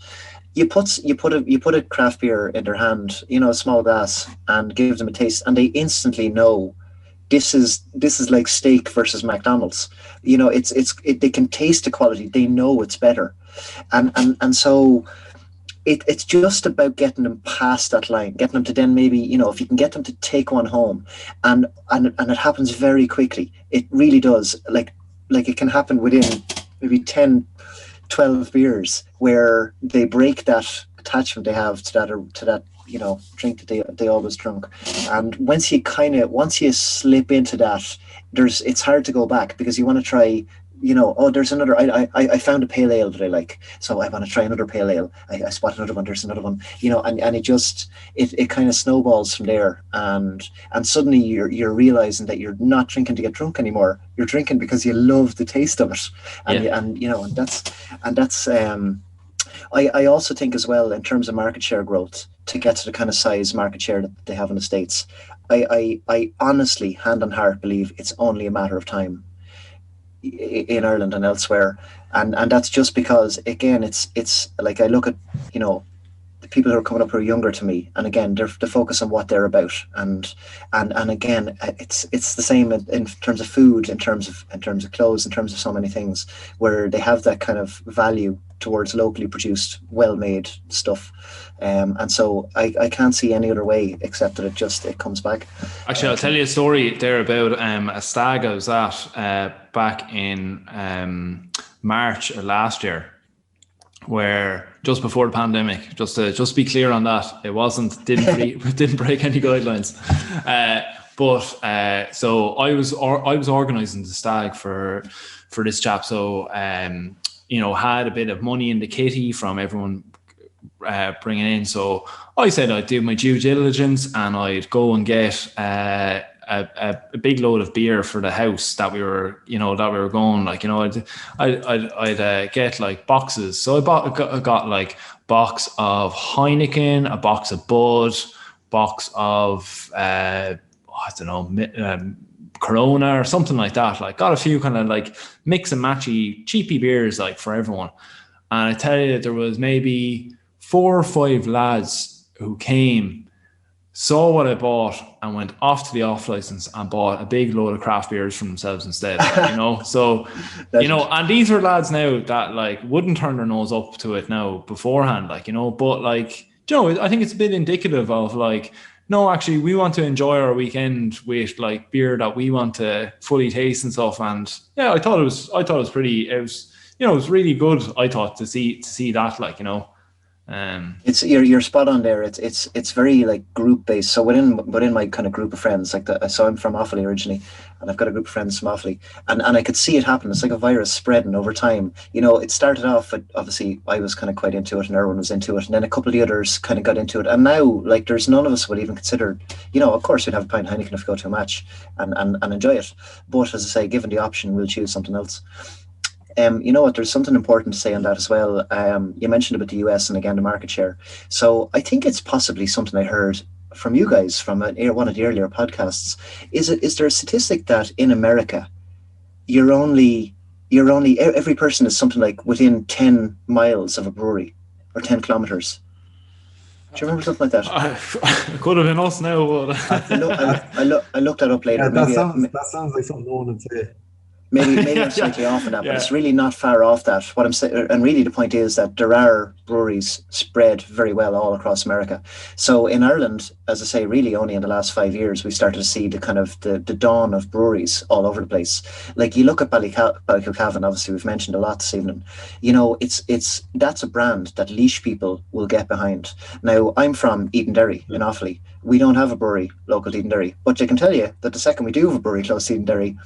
You put a craft beer in their hand, a small glass, and give them a taste, and they instantly know. This is like steak versus McDonald's. They can taste the quality. They know it's better, and so it's just about getting them past that line, getting them to then maybe if you can get them to take one home, and it happens very quickly. It really does. Like it can happen within maybe 10, 12 beers where they break that attachment they have to that drink that they always drunk. And once you slip into that, it's hard to go back, because you want to try, there's another, I found a pale ale that I like, so I want to try another pale ale. I spot another one, there's another one, and it kind of snowballs from there, and suddenly you're realizing that you're not drinking to get drunk anymore. You're drinking because you love the taste of it, and that's I also think as well, in terms of market share growth, to get to the kind of size market share that they have in the States, I honestly, hand on heart, believe it's only a matter of time in Ireland and elsewhere, and that's just because, again, it's like, I look at the people who are coming up who are younger to me, and again, they're focus on what they're about, and again, it's the same in terms of food, in terms of clothes, in terms of so many things, where they have that kind of value towards locally produced, well-made stuff, and so I can't see any other way except that it comes back. Actually, I'll tell you a story there about a stag I was at back in March of last year, where just before the pandemic, just to be clear on that, it didn't break any guidelines, but so I was organising the stag for this chap, so had a bit of money in the kitty from everyone bringing in, so I said I'd do my due diligence and I'd go and get a big load of beer for the house that we were going, I'd get like boxes. So I got like box of Heineken, a box of Bud, box of Corona or something like that. Like, got a few kind of like mix and matchy cheapy beers like for everyone. And I tell you, there was maybe 4 or 5 lads who came, saw what I bought, and went off to the off license and bought a big load of craft beers for themselves instead. So and these are lads now that like wouldn't turn their nose up to it now beforehand, but I think it's a bit indicative of like, no, actually, we want to enjoy our weekend with like beer that we want to fully taste and stuff. And yeah, I thought it was pretty. It was, you know, it was really good. I thought to see that, like, you know. It's you're spot on there. It's very like group based. So within my kind of group of friends, like so I'm from Offaly originally, and I've got a group of friends from Offaly, and I could see it happen. It's like a virus spreading over time. You know, it started off with, obviously I was kind of quite into it, and everyone was into it, and then a couple of the others kind of got into it, and now like there's none of us would even consider. You know, of course we'd have a pint of Heineken if we go to a match and enjoy it, but as I say, given the option, we'll choose something else. You know what, there's something important to say on that as well. You mentioned about the US and again the market share. So I think it's possibly something I heard from you guys from one of the earlier podcasts. Is there a statistic that in America you're only every person is something like within 10 miles of a brewery or 10 kilometers? Do you remember something like that? It could have been us now, but I looked that up later. Yeah, that sounds like something no one would say. Maybe I'm slightly off on that, but it's really not far off that. What I'm saying, and really the point is that there are breweries spread very well all across America. So in Ireland, as I say, really only in the last 5 years, we started to see the kind of the dawn of breweries all over the place. Like you look at Ballykilcavan, obviously we've mentioned a lot this evening. You know, that's a brand that Laois people will get behind. Now, I'm from Edenderry in Offaly. We don't have a brewery local to Edenderry, but I can tell you that the second we do have a brewery close to Edenderry,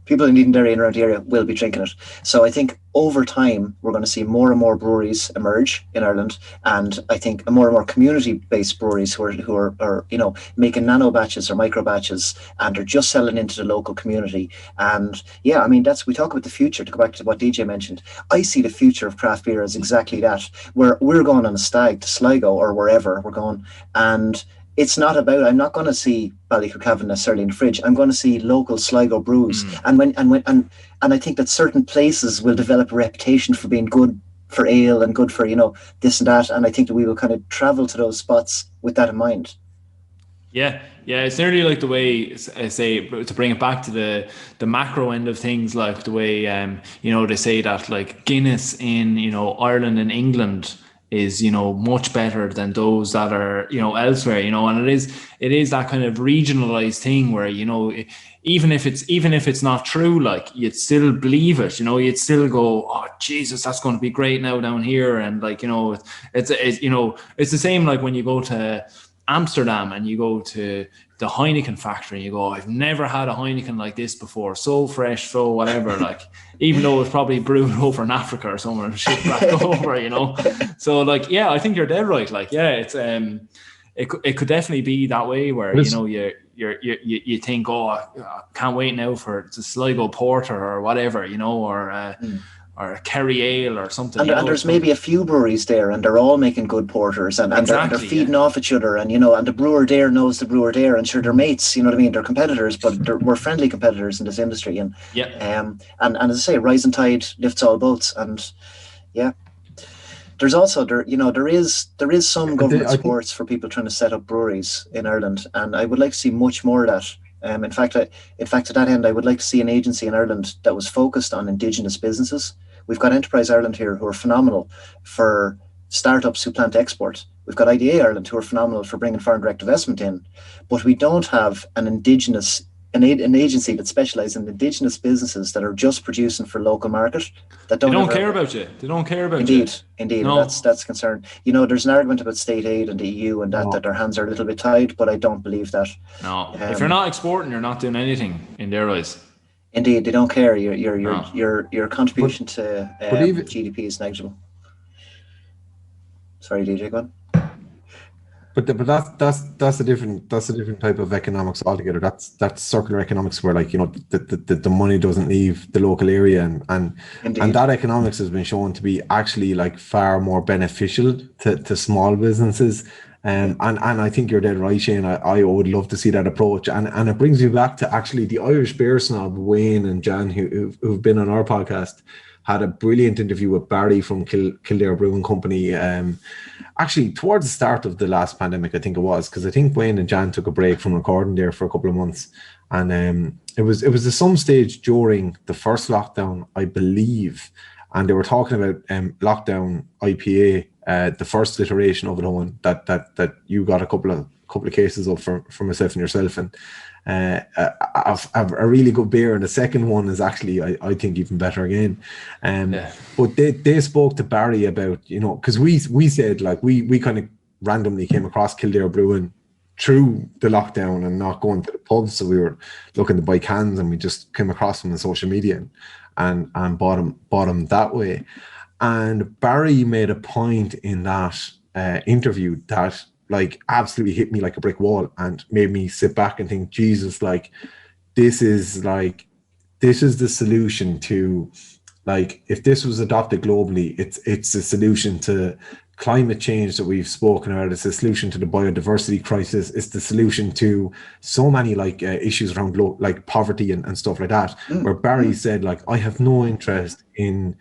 people in Edenderry and around the area will be drinking it. So I think over time, we're going to see more and more breweries emerge in Ireland. And I think more and more community-based breweries who are you know, making nano batches or micro batches, and are just selling into the local community. And yeah, I mean, we talk about the future, to go back to what DJ mentioned. I see the future of craft beer as exactly that, where we're going on a stag to Sligo or wherever we're going. And it's not about, I'm not going to see Ballykilcavan necessarily in the fridge. I'm going to see local Sligo brews. And I think that certain places will develop a reputation for being good for ale and good for, you know, this and that. And I think that we will kind of travel to those spots with that in mind. Yeah, it's nearly like the way, I say, to bring it back to the macro end of things, like the way, you know, they say that like Guinness in, you know, Ireland and England is, you know, much better than those that are, you know, elsewhere, you know, and it is that kind of regionalized thing where, you know, even if it's not true, like you'd still believe it, you know, you'd still go, oh Jesus, that's going to be great now down here. And like, you know, it's you know, it's the same like when you go to Amsterdam and you go to the Heineken factory and you go, I've never had a Heineken like this before, so fresh, so whatever, like even though it's probably brewed over in Africa or somewhere, shit back over, you know. So like, yeah, I think you're dead right. Like, yeah, it's it could definitely be that way where, you know, you think, oh, I can't wait now for the Sligo Porter or whatever, you know, or a Kerry Ale or something. And there's maybe a few breweries there, and they're all making good porters, and they're feeding off each other, and, you know, and the brewer there knows the brewer there, and sure, they're mates, you know what I mean? They're competitors, but we're friendly competitors in this industry. And and as I say, rising tide lifts all boats. And yeah, there's also there is some government supports for people trying to set up breweries in Ireland, and I would like to see much more of that. In fact, to that end, I would like to see an agency in Ireland that was focused on Indigenous businesses. We've got Enterprise Ireland here who are phenomenal for startups who plan to export. We've got IDA Ireland who are phenomenal for bringing foreign direct investment in. But we don't have an agency that specialises in Indigenous businesses that are just producing for local market. They don't care about you. They don't care about you. Indeed. No. That's a concern. You know, there's an argument about state aid and the EU and that their hands are a little bit tied, but I don't believe that. No, if you're not exporting, you're not doing anything in their eyes. Indeed, they don't care. Your contribution to GDP is negligible. Sorry, DJ, go on. But that's a different type of economics altogether. That's circular economics, where, like, you know, the money doesn't leave the local area, and that economics has been shown to be actually like far more beneficial to small businesses. And I think you're dead right, Shane. I would love to see that approach, and it brings me back to actually the Irish beer snob Wayne and Jan who've been on our podcast. Had a brilliant interview with Barry from Kildare Brewing Company, actually towards the start of the last pandemic, I think it was, because I think Wayne and Jan took a break from recording there for a couple of months, and it was at some stage during the first lockdown, I believe, and they were talking about lockdown IPA. The first iteration of it, Owen, that you got a couple of couple of cases up for myself and yourself, and I've a really good beer, and the second one is actually I think even better again. But they spoke to Barry about, because we said, like, we kind of randomly came across Kildare Brewing through the lockdown and not going to the pubs, so we were looking to buy cans, and we just came across them on social media and bought them that way. And Barry made a point in that interview that, like, absolutely hit me like a brick wall and made me sit back and think, Jesus, like, this is the solution to, like, if this was adopted globally, it's a solution to climate change that we've spoken about. It's a solution to the biodiversity crisis. It's the solution to so many, like, issues around like poverty and stuff like that, where Barry said, like, I have no interest in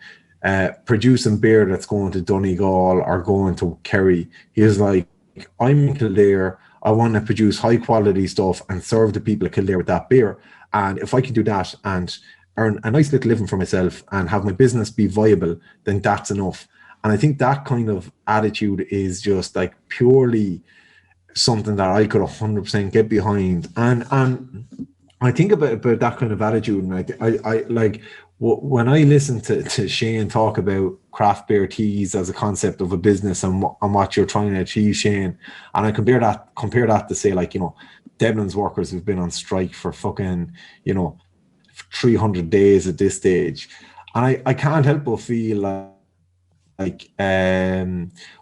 producing beer that's going to Donegal or going to Kerry. He was like, I'm in Kildare, I want to produce high quality stuff and serve the people of Kildare with that beer. And if I can do that and earn a nice little living for myself and have my business be viable, then that's enough. And I think that kind of attitude is just, like, purely something that I could 100% get behind. And I think about that kind of attitude, and I like, when I listen to Shane talk about craft beer teas as a concept of a business and what you're trying to achieve, Shane, and I compare that to, say, like, Devlin's workers who've been on strike for fucking 300 days at this stage, and I can't help but feel like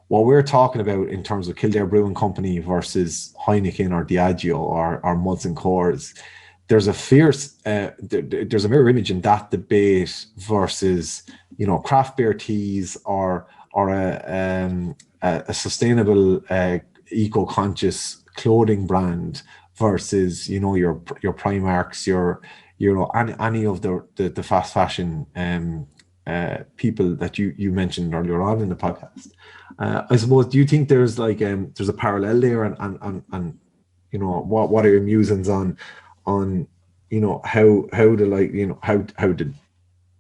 what we're talking about in terms of Kildare Brewing Company versus Heineken or Diageo or Molson Coors, there's a fierce, there's a mirror image in that debate versus, craft beer teas or a sustainable, eco-conscious clothing brand versus, your Primarks, any of the fast fashion people that you mentioned earlier on in the podcast. I suppose, do you think there's there's a parallel there, and what are your musings on how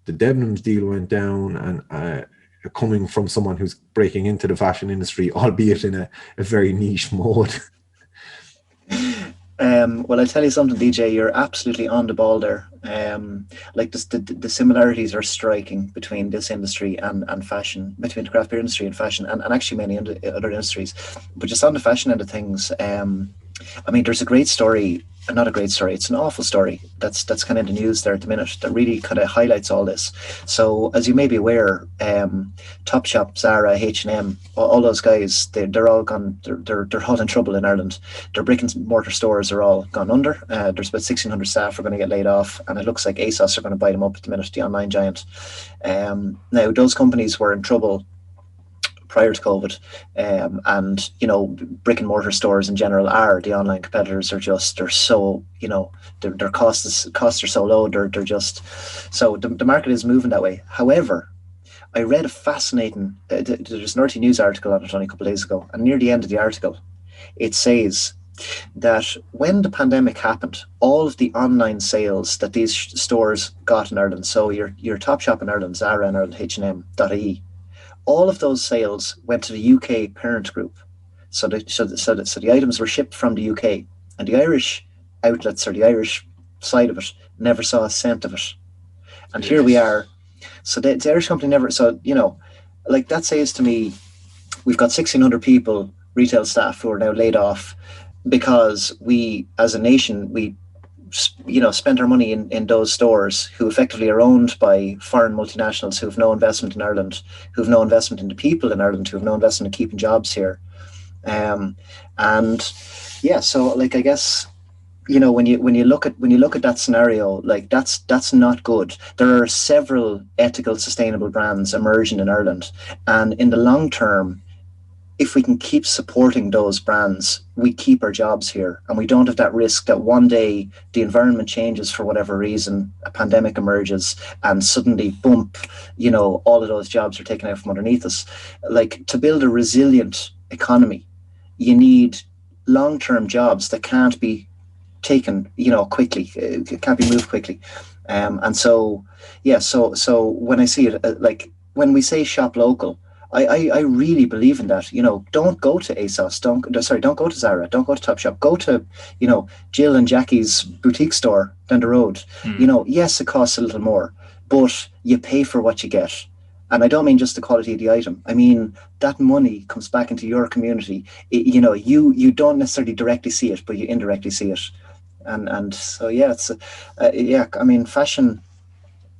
the Debenhams deal went down, and coming from someone who's breaking into the fashion industry, albeit in a very niche mode? Well, I'll tell you something, DJ, you're absolutely on the ball there. Like, the similarities are striking between this industry and fashion, between the craft beer industry and fashion, and actually many other industries. But just on the fashion end of things, I mean, there's a great story, not a great story, it's an awful story that's kind of in the news there at the minute that really kind of highlights all this. So, as you may be aware, Topshop, Zara, H&M, all those guys, they're all gone, they're all in trouble in Ireland. Their brick and mortar stores are all gone under. There's about 1,600 staff are going to get laid off, and it looks like ASOS are going to buy them up at the minute, the online giant. Now, those companies were in trouble prior to COVID, and brick and mortar stores in general are, the online competitors they're so, their costs are so low, they're just, so the market is moving that way. However, I read a fascinating, there's an RT News article on it only a couple of days ago, and near the end of the article it says that when the pandemic happened, all of the online sales that these stores got in Ireland, so your Topshop in Ireland, Zara in Ireland, H&M.ie, all of those sales went to the UK parent group. So the items were shipped from the UK, and the Irish outlets, or the Irish side of it, never saw a cent of it. And here we are. So the Irish company never, so, like, that says to me, we've got 1,600 people, retail staff, who are now laid off because we, as a nation, we spend our money in those stores, who effectively are owned by foreign multinationals who have no investment in Ireland, who have no investment in the people in Ireland, who have no investment in keeping jobs here. So, like, I guess, when you look at that scenario, like, that's not good. There are several ethical, sustainable brands emerging in Ireland, and in the long term, if we can keep supporting those brands, we keep our jobs here, and we don't have that risk that one day the environment changes for whatever reason, a pandemic emerges, and suddenly, boom, all of those jobs are taken out from underneath us. Like, to build a resilient economy, you need long-term jobs that can't be taken, quickly, it can't be moved quickly. So when I see it, like, when we say shop local, I really believe in that. You know, don't go to ASOS, don't go to Zara, don't go to Topshop, go to, you know, Jill and Jackie's boutique store down the road. You know, yes, it costs a little more, but you pay for what you get. And I don't mean just the quality of the item. I mean, that money comes back into your community. You know, you don't necessarily directly see it, but you indirectly see it. And so, yeah, it's, yeah, I mean, fashion,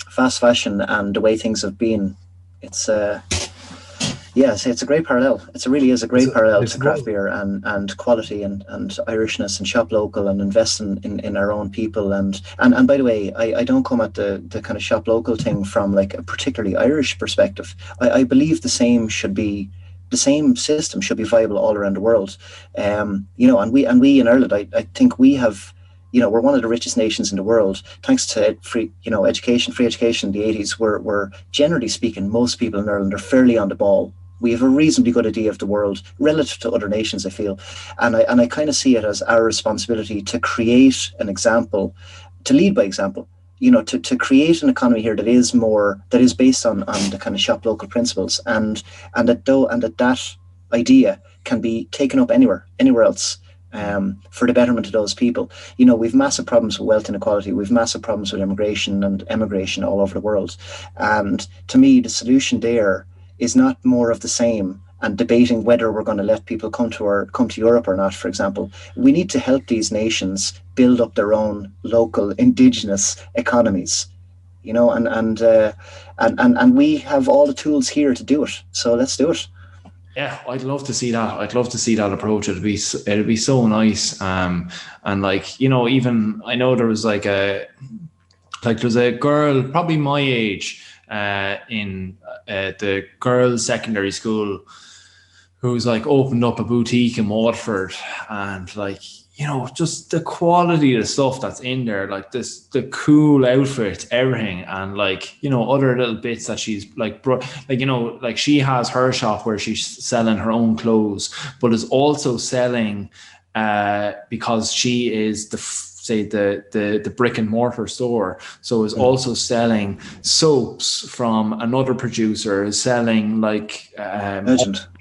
fast fashion and the way things have been, it's, yeah, it's a great parallel. It really is a great parallel to craft beer and quality and Irishness and shop local and invest in our own people. And by the way, I don't come at the kind of shop local thing from like a particularly Irish perspective. I believe the same system should be viable all around the world. You know, and we in Ireland, I think we have, you know, we're one of the richest nations in the world thanks to free education in the 80s. We're generally speaking, most people in Ireland are fairly on the ball. We have a reasonably good idea of the world relative to other nations, I feel. And I kind of see it as our responsibility to create an example, to lead by example, you know, to create an economy here that is based on the kind of shop local principles and that idea can be taken up anywhere else. For the betterment of those people. You know, we've massive problems with wealth inequality. We've massive problems with immigration and emigration all over the world. And to me, the solution there is not more of the same and debating whether we're going to let people come to Europe or not, for example. We need to help these nations build up their own local indigenous economies, you know, and we have all the tools here to do it. So let's do it. Yeah, I'd love to see that. I'd love to see that approach. It'd be so nice. And like, you know, even I know there was there's a girl probably my age in the girls' secondary school who's like opened up a boutique in Waterford, and like, you know, just the quality of the stuff that's in there, like the cool outfits, everything, and like, you know, other little bits that she's like, like, you know, like she has her shop where she's selling her own clothes, but is also selling because she is the brick and mortar store, so is also selling soaps from another producer, selling like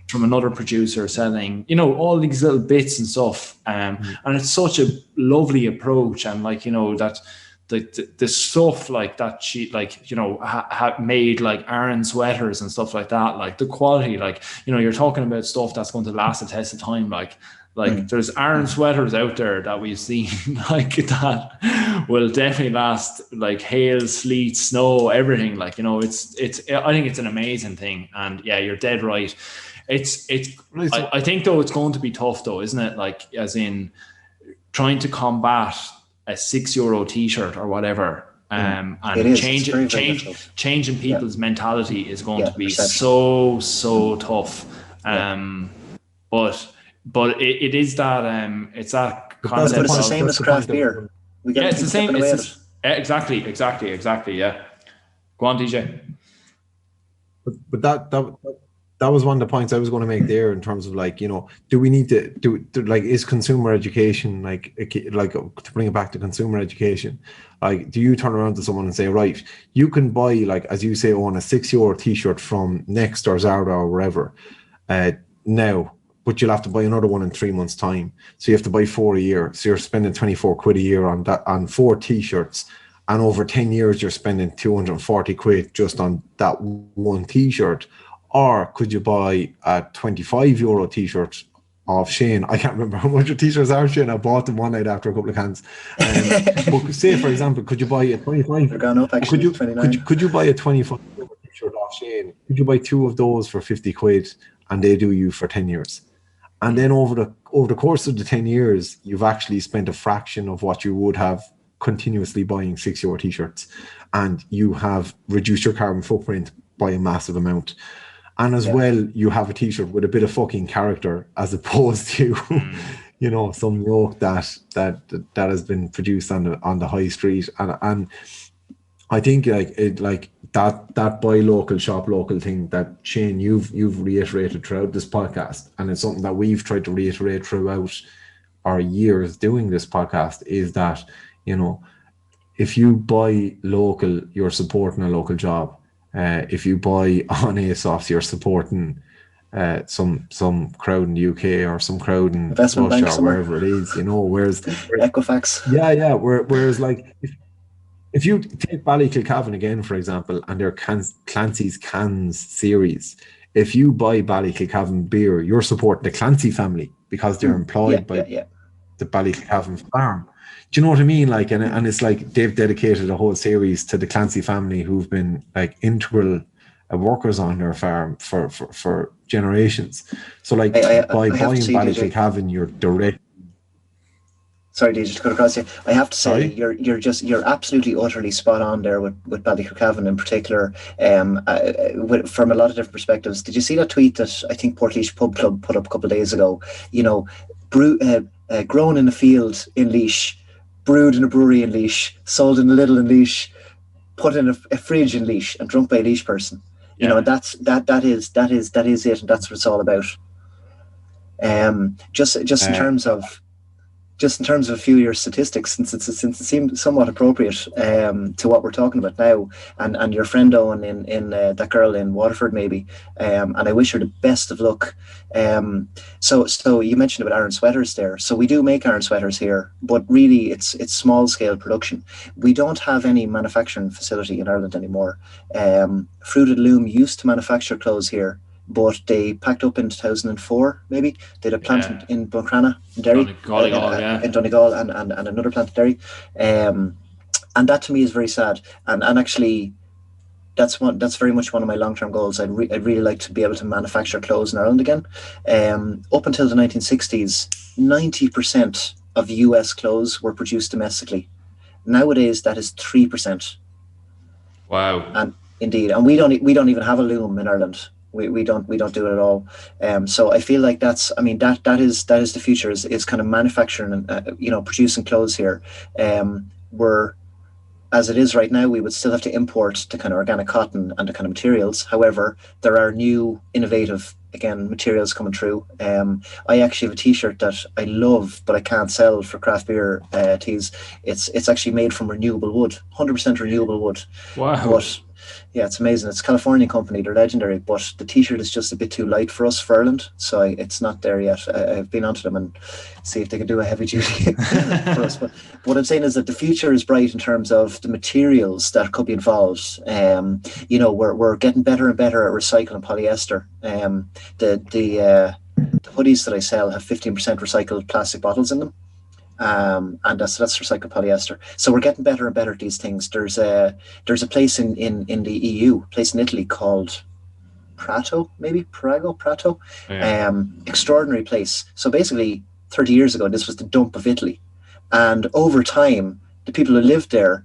from another producer, selling, you know, all these little bits and stuff, and it's such a lovely approach. And like, you know, that the stuff like that she, like, you know, made like Aran sweaters and stuff like that, like the quality, like, you know, you're talking about stuff that's going to last a test of time, like there's Aran sweaters out there that we've seen like that will definitely last, like hail, sleet, snow, everything. Like, you know, it's I think it's an amazing thing. And yeah, you're dead right. I think though it's going to be tough though, isn't it? Like, as in trying to combat a €6 t-shirt or whatever, and changing people's mentality is going to be so tough. But it is that it's that concept. But it's the same as craft beer. It's the same. Exactly. Yeah. Go on, DJ. But that was one of the points I was going to make there, in terms of like, you know, do we need to do like, is consumer education like to bring it back to consumer education? Like, do you turn around to someone and say, right, you can buy, like, as you say, on a €6 t-shirt from Next or Zara or wherever now, but you'll have to buy another one in 3 months' time. So you have to buy 4 a year. So you're spending £24 a year on 4 t-shirts. And over 10 years, you're spending £240 just on that one t-shirt. Or could you buy a €25 t-shirt off Shane? I can't remember how much your t-shirts are, Shane. I bought them one night after a couple of cans. But say, for example, could you buy a 25? They're gone up, actually. Could you buy a €25 t-shirt off Shane? Could you buy 2 of those for £50 and they do you for 10 years? And then over the course of the 10 years, you've actually spent a fraction of what you would have continuously buying €6 t-shirts, and you have reduced your carbon footprint by a massive amount. And as well, you have a t-shirt with a bit of fucking character, as opposed to, you know, some yoke that has been produced on the high street. And I think that buy local, shop local thing that, Shane, you've reiterated throughout this podcast, and it's something that we've tried to reiterate throughout our years doing this podcast, is that, you know, if you buy local, you're supporting a local job. if you buy on ASOS, you're supporting some crowd in the UK or some crowd in Investment Russia bank or wherever it is, you know. Whereas Equifax. yeah. Whereas like if you take Ballykilcavan again, for example, and their Clancy's Cans series, if you buy Ballykilcavan beer, you're supporting the Clancy family because they're employed by the Ballykilcavan farm. Do you know what I mean? Like, and it's like they've dedicated a whole series to the Clancy family, who've been like integral workers on their farm for generations. So like by buying Ballykilcavan, you're direct. Sorry, DJ, to cut across you. I have to say, you're absolutely utterly spot on there with Ballykilcavan in particular. From a lot of different perspectives. Did you see that tweet that I think Portlaoise Pub Club put up a couple of days ago? You know, grown in a field in Laois, brewed in a brewery in Laois, sold in a little in Laois, put in a fridge in Laois, and drunk by a Laois person. You know, that is it, and that's what it's all about. Just in terms of a few years statistics, since it seemed somewhat appropriate to what we're talking about now, and your friend Owen in that girl in Waterford maybe, and I wish her the best of luck. So you mentioned about iron sweaters there. So we do make iron sweaters here, but really it's small scale production. We don't have any manufacturing facility in Ireland anymore. Fruited Loom used to manufacture clothes here, but they packed up in 2004, maybe. They had a plant in Buncrana, in Derry, in Donegal, and another plant in Derry. And that to me is very sad. And actually, that's very much one of my long-term goals. I'd really like to be able to manufacture clothes in Ireland again. Up until the 1960s, 90% of US clothes were produced domestically. Nowadays, that is 3%. Wow. And indeed, and we don't even have a loom in Ireland. We don't do it at all. So I feel like that is the future, is kind of manufacturing and producing clothes here. We're, as it is right now, we would still have to import the kind of organic cotton and the kind of materials. However, there are new innovative materials coming through. I actually have a t-shirt that I love but I can't sell for Craft Beer Tees. It's actually made from renewable wood, 100% renewable wood. Wow. But yeah, it's amazing. It's a Californian company, they're legendary, but the t-shirt is just a bit too light for us for Ireland, so it's not there yet. I've been onto them and see if they can do a heavy duty for us. But what I'm saying is that the future is bright in terms of the materials that could be involved. We're getting better and better at recycling polyester. The hoodies that I sell have 15% recycled plastic bottles in them. And that's recycled polyester. So we're getting better and better at these things. There's a place in the EU, place in Italy called Prato. Extraordinary place. So basically 30 years ago, this was the dump of Italy, and over time the people who lived there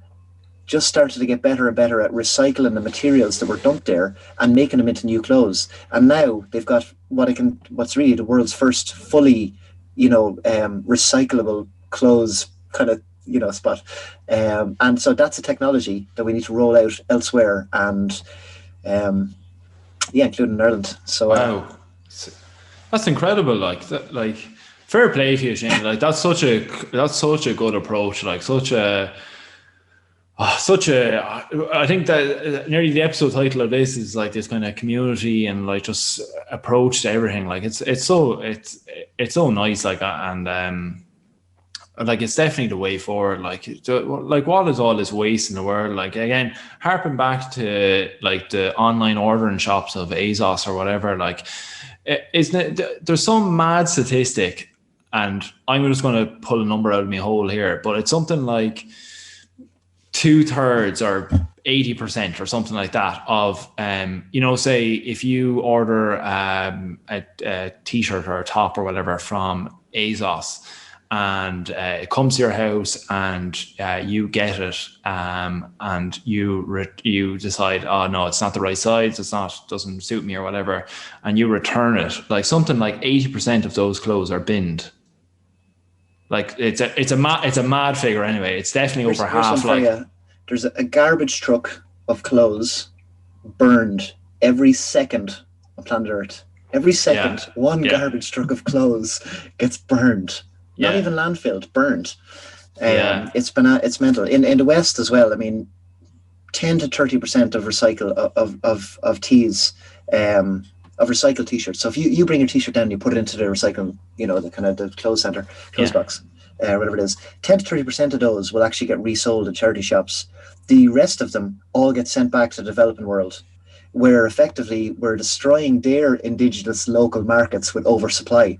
just started to get better and better at recycling the materials that were dumped there and making them into new clothes. And now they've got what's really the world's first fully recyclable clothes kind of spot, and so that's a technology that we need to roll out elsewhere, and including in Ireland. So wow, that's incredible. Like fair play to you, Shane. Like that's such a good approach. Like I think that nearly the episode title of this is like this kind of community and like just approach to everything. Like it's so nice, like, and like it's definitely the way forward. Like what is all this waste in the world? Like, again, harping back to like the online ordering shops of ASOS or whatever. Like, there's some mad statistic, and I'm just going to pull a number out of my hole here, but it's something like 2/3 or 80% or something like that of say if you order a t-shirt or a top or whatever from ASOS, and it comes to your house and you get it, and you decide, oh no, it's not the right size, doesn't suit me or whatever, and you return it, like something like 80% of those clothes are binned. Like it's a mad figure anyway. It's definitely over half. Like, there's a garbage truck of clothes burned every second on planet Earth. Every second, one garbage truck of clothes gets burned. Not even landfilled, burned. It's mental. In the West as well. I mean, 10 to 30% of recycle of tees, of recycled t-shirts. So if you bring your t-shirt down and you put it into the recycle, the kind of the clothes box, whatever it is, 10 to 30% of those will actually get resold at charity shops. The rest of them all get sent back to the developing world, where effectively we're destroying their indigenous local markets with oversupply.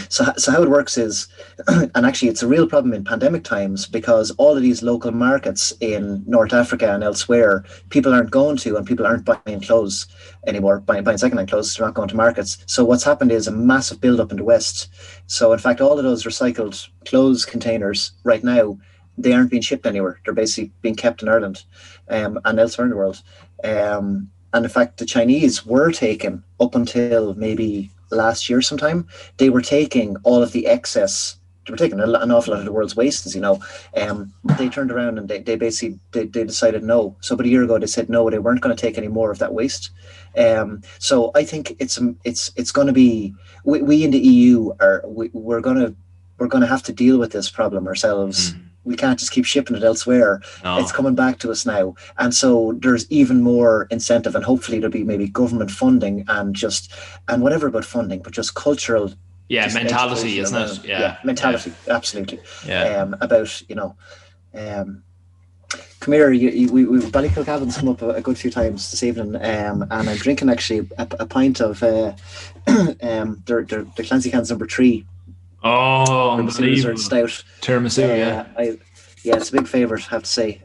So how it works is, and actually it's a real problem in pandemic times, because all of these local markets in North Africa and elsewhere, people aren't going to, and people aren't buying clothes anymore, buying secondhand clothes. They're not going to markets. So what's happened is a massive build-up in the West. So in fact, all of those recycled clothes containers right now, they aren't being shipped anywhere. They're basically being kept in Ireland and elsewhere in the world. And in fact, the Chinese were taking, up until maybe last year sometime, they were taking all of the excess. They were taking an awful lot of the world's wastes, they turned around and they basically they decided no. So about a year ago they said no, they weren't going to take any more of that waste. So I think it's going to be, we in the EU we're going to have to deal with this problem ourselves. We can't just keep shipping it elsewhere. No. It's coming back to us now. And so there's even more incentive, and hopefully there'll be maybe government funding and whatever about funding, but just cultural. Yeah, mentality, isn't it? Yeah, mentality, absolutely. Yeah. About, come here, we Ballycliffe come up a good few times this evening, and I'm drinking actually a pint of the Clancy Cans number 3. Oh, unbelievable. Stout. Tiramisu, it's a big favourite, I have to say.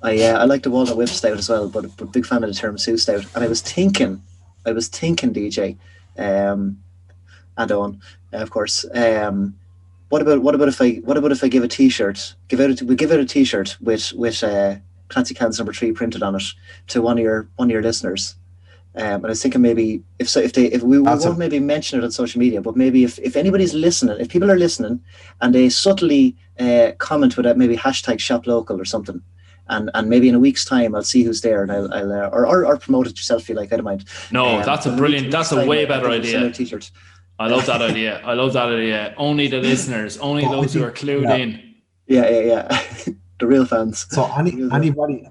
I like the Walnut Whip Stout as well, but big fan of the Tiramisu Stout. And I was thinking, DJ, and Owen, of course. What about if I give a T-shirt? We give out a T-shirt with Clancy Cans number 3 printed on it to one of your listeners. And I was thinking maybe if we won't maybe mention it on social media, but maybe if anybody's listening, if people are listening and they subtly comment with that, maybe hashtag shop local or something, and maybe in a week's time I'll see who's there, and I'll or promote it yourself if you like. I don't mind. No, that's a brilliant. That's a way better idea. I love that idea. Only the listeners, only those who are clued in. Yeah. The real fans. So anybody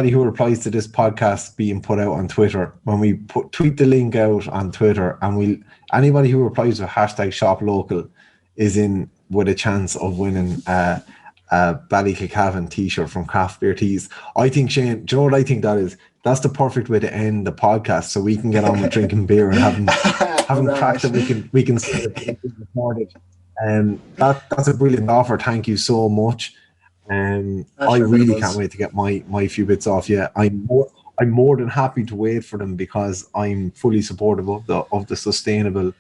who replies to this podcast being put out on Twitter, when we tweet the link out on Twitter, and anybody who replies with hashtag shop local is in with a chance of winning a Ballycliffe T-shirt from Crafty Beer Tees. I think, Shane, do you know what I think that is? That's the perfect way to end the podcast, so we can get on with drinking beer and having cracked it. We can see it recorded. That's a brilliant offer. Thank you so much. I really can't wait to get my few bits off. Yeah, I'm more than happy to wait for them, because I'm fully supportive of the sustainable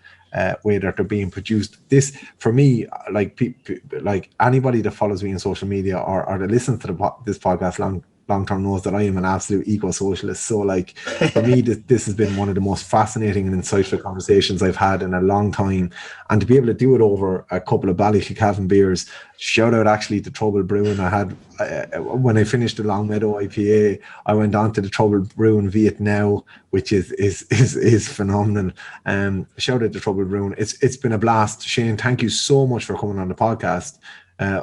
way that they're being produced. This, for me, like anybody that follows me on social media or that listens to this podcast long term knows that I am an absolute eco-socialist. So like, for me, this has been one of the most fascinating and insightful conversations I've had in a long time, and to be able to do it over a couple of Ballycliffe beers. Shout out actually to Trouble Brewing. I had when I finished the Long Meadow IPA, I went on to the Trouble Brewing Viet Now, which is phenomenal. Shout out to Trouble Brewing. It's been a blast. Shane, thank you so much for coming on the podcast.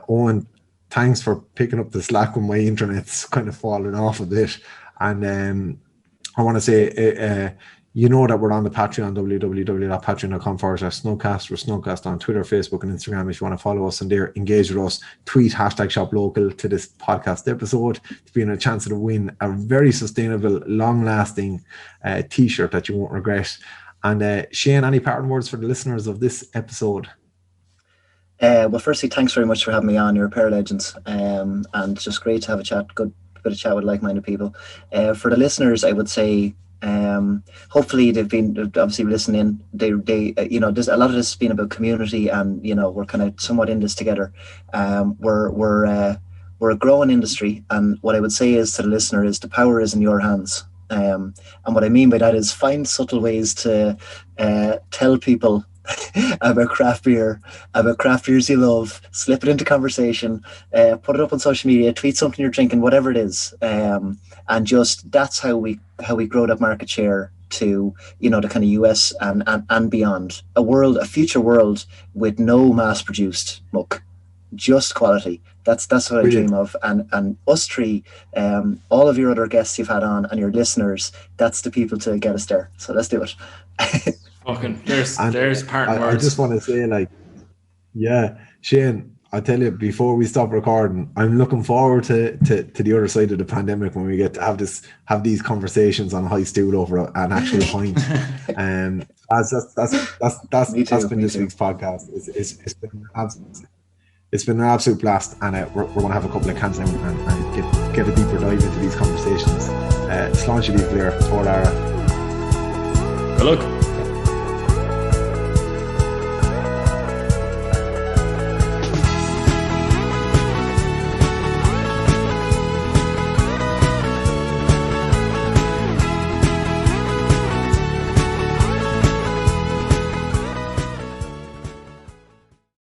Owen, thanks for picking up the slack when my internet's kind of falling off a bit. And I want to say, you know that we're on the Patreon, www.patreon.com/Snugcast. We're Snugcast on Twitter, Facebook, and Instagram. If you want to follow us on there, engage with us, tweet hashtag shop local to this podcast episode to be in a chance to win a very sustainable, long-lasting T-shirt that you won't regret. And Shane, any parting words for the listeners of this episode? Well, firstly, thanks very much for having me on. You're a pair of legends, and just great to have a chat, good bit of chat with like-minded people. For the listeners, I would say, hopefully they've been obviously listening. They there's a lot of this has been about community, and we're kind of somewhat in this together. We're a growing industry, and what I would say is to the listener is the power is in your hands. And what I mean by that is find subtle ways to tell people about craft beer, about craft beers you love, slip it into conversation, put it up on social media, tweet something you're drinking, whatever it is, and just that's how we grow that market share to the kind of US and beyond. A future world with no mass produced muck, just quality. That's what I dream of. And us three, all of your other guests you've had on and your listeners, that's the people to get us there. So let's do it. Fucking there's parting words. I just want to say, like, yeah, Shane, I tell you, before we stop recording, I'm looking forward to the other side of the pandemic when we get to have these conversations on high stool over an actual pint. That's been this week's podcast. It's been an absolute blast, and we're going to have a couple of cans now and get a deeper dive into these conversations. Slán be clear, Tóra. Good luck.